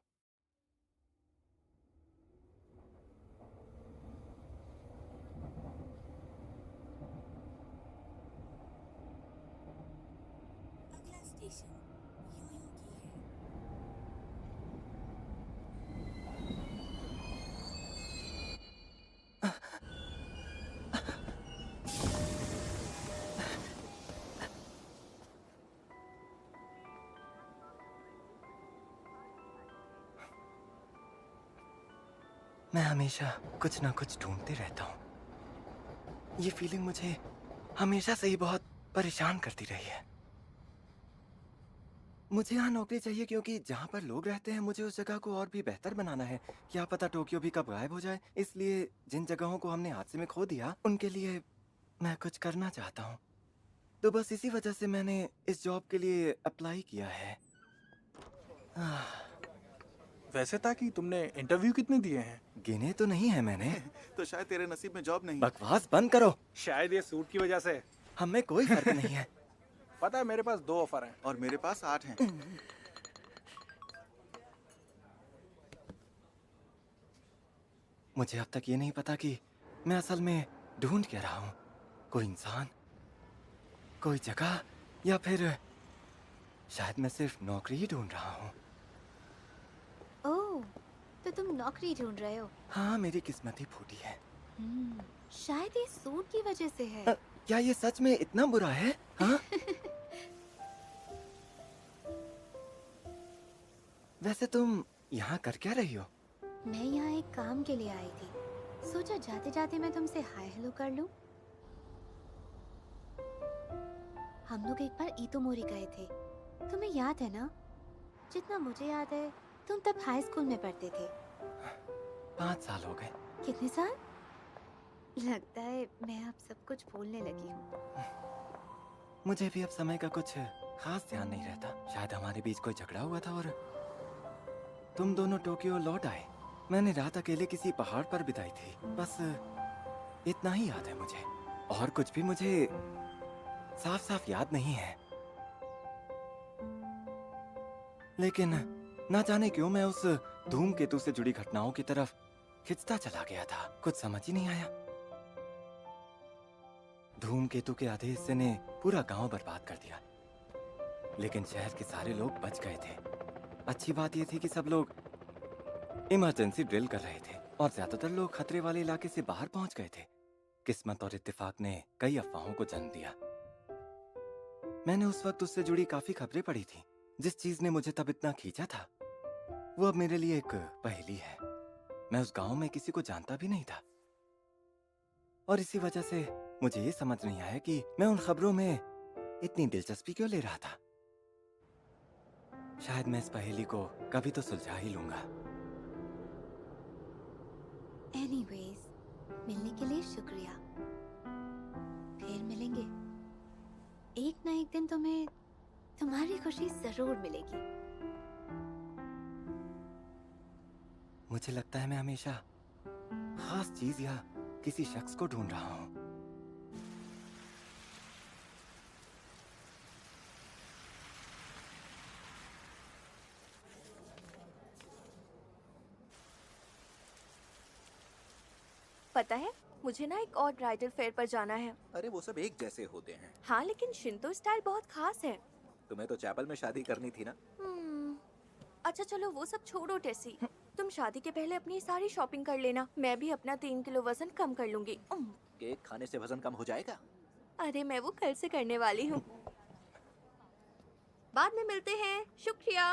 अगला station Yo Yo की है। मैं हमेशा कुछ ना कुछ ढूंढते रहता हूँ। ये फीलिंग मुझे हमेशा से ही बहुत परेशान करती रही है। मुझे यहाँ नौकरी चाहिए क्योंकि जहाँ पर लोग रहते हैं मुझे उस जगह को और भी बेहतर बनाना है। क्या पता टोक्यो भी कब गायब हो जाए। इसलिए जिन जगहों को हमने हादसे में खो दिया उनके लिए मैं कुछ करना चाहता हूँ। तो बस इसी वजह से मैंने इस जॉब के लिए अप्लाई किया है। वैसे था कि तुमने इंटरव्यू कितने दिए हैं? गिने तो नहीं है मैंने। तो शायद तेरे नसीब में जॉब नहीं। बकवास बंद करो। शायद ये सूट की वजह से। हमें कोई फर्क नहीं है। पता है मेरे पास 2 ऑफर हैं। और मेरे पास 8 हैं। मुझे अब तक ये नहीं पता कि मैं असल में ढूंढ क्या रहा हूँ। कोई इंसान, कोई जगह, या फिर शायद मैं सिर्फ नौकरी ही ढूंढ रहा हूँ। ओह, तो तुम नौकरी ढूंढ रहे हो? हाँ, मेरी किस्मत ही फूटी है। शायद ये सूट की वजह से है। क्या ये सच में इतना बुरा है? हाँ? वैसे तुम यहाँ कर क्या रही हो? मैं यहाँ एक काम के लिए आई थी। सोचा जाते जाते मैं तुमसे हाय हेलो कर लूं। हम लोग एक बार इतोमोरी गए थे, तुम्हें याद है ना? जितना मुझे याद है तुम तब हाई स्कूल में पढ़ते थे। 5 साल हो गए। कितने साल? लगता है मैं अब सब कुछ भूलने लगी हूँ। मुझे भी अब समय का कुछ खास ध्यान नहीं रहता। शायद हमारे बीच कोई झगड़ा हुआ था और तुम दोनों टोक्यो लौट आए। मैंने रात अकेले किसी पहाड़ पर बिताई थी। बस इतना ही याद है मुझे, और कुछ भी मुझे साफ साफ याद नहीं है। लेकिन ना जाने क्यों मैं उस धूमकेतु से जुड़ी घटनाओं की तरफ खिंचता चला गया था। कुछ समझ ही नहीं आया। धूमकेतु के आधे हिस्से ने पूरा गांव बर्बाद कर दिया, लेकिन शहर के सारे लोग बच गए थे। अच्छी बात यह थी कि सब लोग इमरजेंसी ड्रिल कर रहे थे और ज्यादातर लोग खतरे वाले इलाके से बाहर पहुंच गए थे। किस्मत और इत्तेफाक ने कई अफवाहों को जन्म दिया। मैंने उस वक्त उससे जुड़ी काफी खबरें पढ़ी थी। जिस चीज ने मुझे तब इतना खींचा था वो अब मेरे लिए एक पहेली है। मैं उस गांव में किसी को जानता भी नहीं था, और इसी वजह से मुझे ये समझ नहीं आया कि मैं उन खबरों में इतनी दिलचस्पी क्यों ले रहा था। शायद मैं इस पहेली को कभी तो सुलझा ही लूंगा। एनीवेज, मिलने के लिए शुक्रिया। फिर मिलेंगे। एक ना एक दिन तुम्हें तुम्हारी खुशी जरूर मिलेगी। मुझे लगता है मैं हमेशा खास चीज या किसी शख्स को ढूंढ रहा हूँ। पता है, मुझे ना एक और ब्राइडल फेयर पर जाना है। अरे वो सब एक जैसे होते हैं। हाँ, लेकिन शिंतो स्टाइल बहुत खास है। तुम्हें तो चैपल में शादी करनी थी ना। अच्छा चलो वो सब छोड़ो टेसी। तुम शादी के पहले अपनी सारी शॉपिंग कर लेना। मैं भी अपना 3 किलो वजन कम कर लूंगी। केक खाने से वजन कम हो जाएगा? अरे मैं वो कल से करने वाली हूँ। बाद में मिलते हैं। शुक्रिया।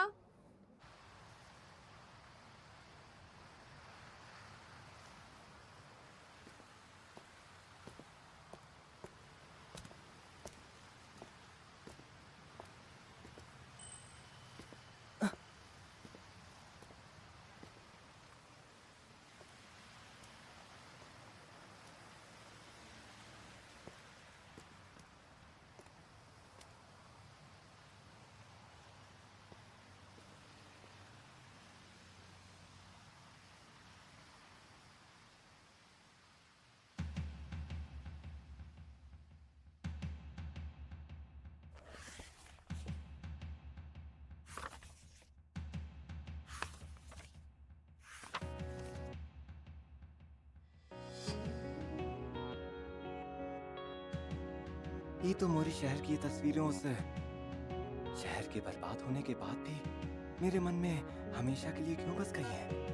इतोमोरी शहर की तस्वीरों उस शहर के बर्बाद होने के बाद भी मेरे मन में हमेशा के लिए क्यों बस गई है?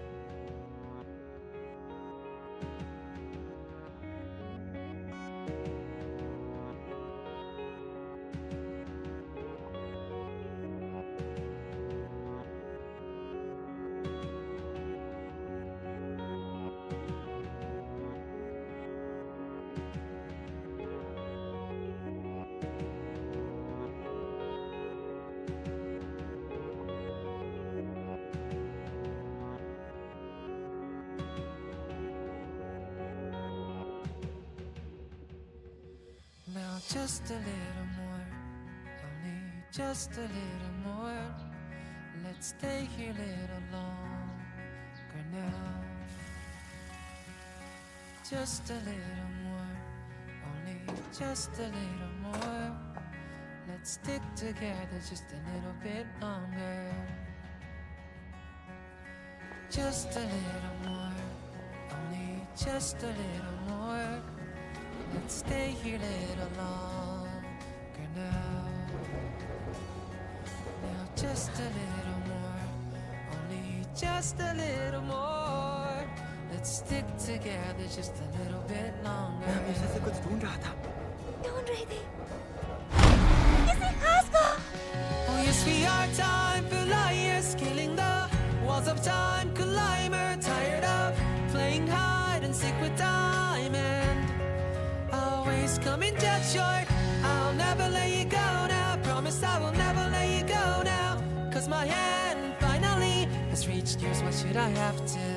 Now just a little more, only just a little more. Let's stay here a little longer now. Just a little more, only just a little more. Let's stick together just a little bit longer. Just a little more, only just a little more. Let's stay here a little longer now. Now just a little more, only just a little more. Let's stick together just a little bit longer. मैं हमेशा से कुछ ढूंढ रहा था। ढूंढ रही थी किसी खास को। Oh yes, we are time for liars, killing the walls of time. Climber, tired of playing hide and seek with time and always coming dead short. I'll never let you go now. Promise I will never let you go now. 'Cause my hand finally has reached yours. What should I have to?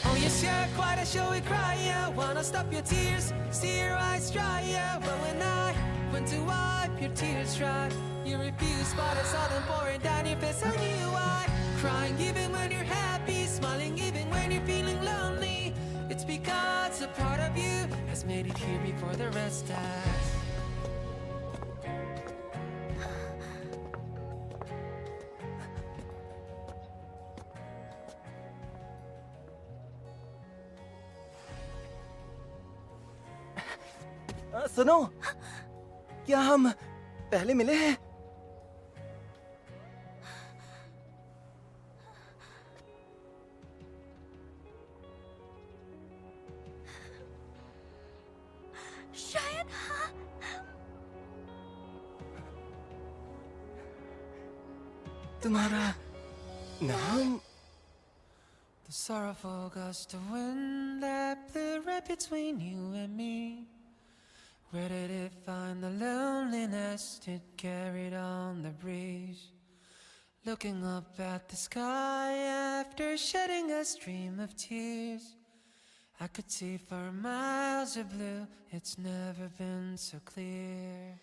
Oh yes, you're quite a showy crier. Wanna stop your tears, see your eyes dry. Yeah, but when I went to wipe your tears dry, you refused. But I saw them pouring down your face. I knew why. Crying even when you're happy, smiling even when you're feeling lonely. It's because a part of you has made it here before the rest has. सुनो, क्या हम पहले मिले हैं? शायद हाँ। तुम्हारा नाम? The sorrowful gust of wind that blew right between you and me. Where did it find the loneliness it carried on the breeze? Looking up at the sky after shedding a stream of tears, I could see for miles of blue, it's never been so clear.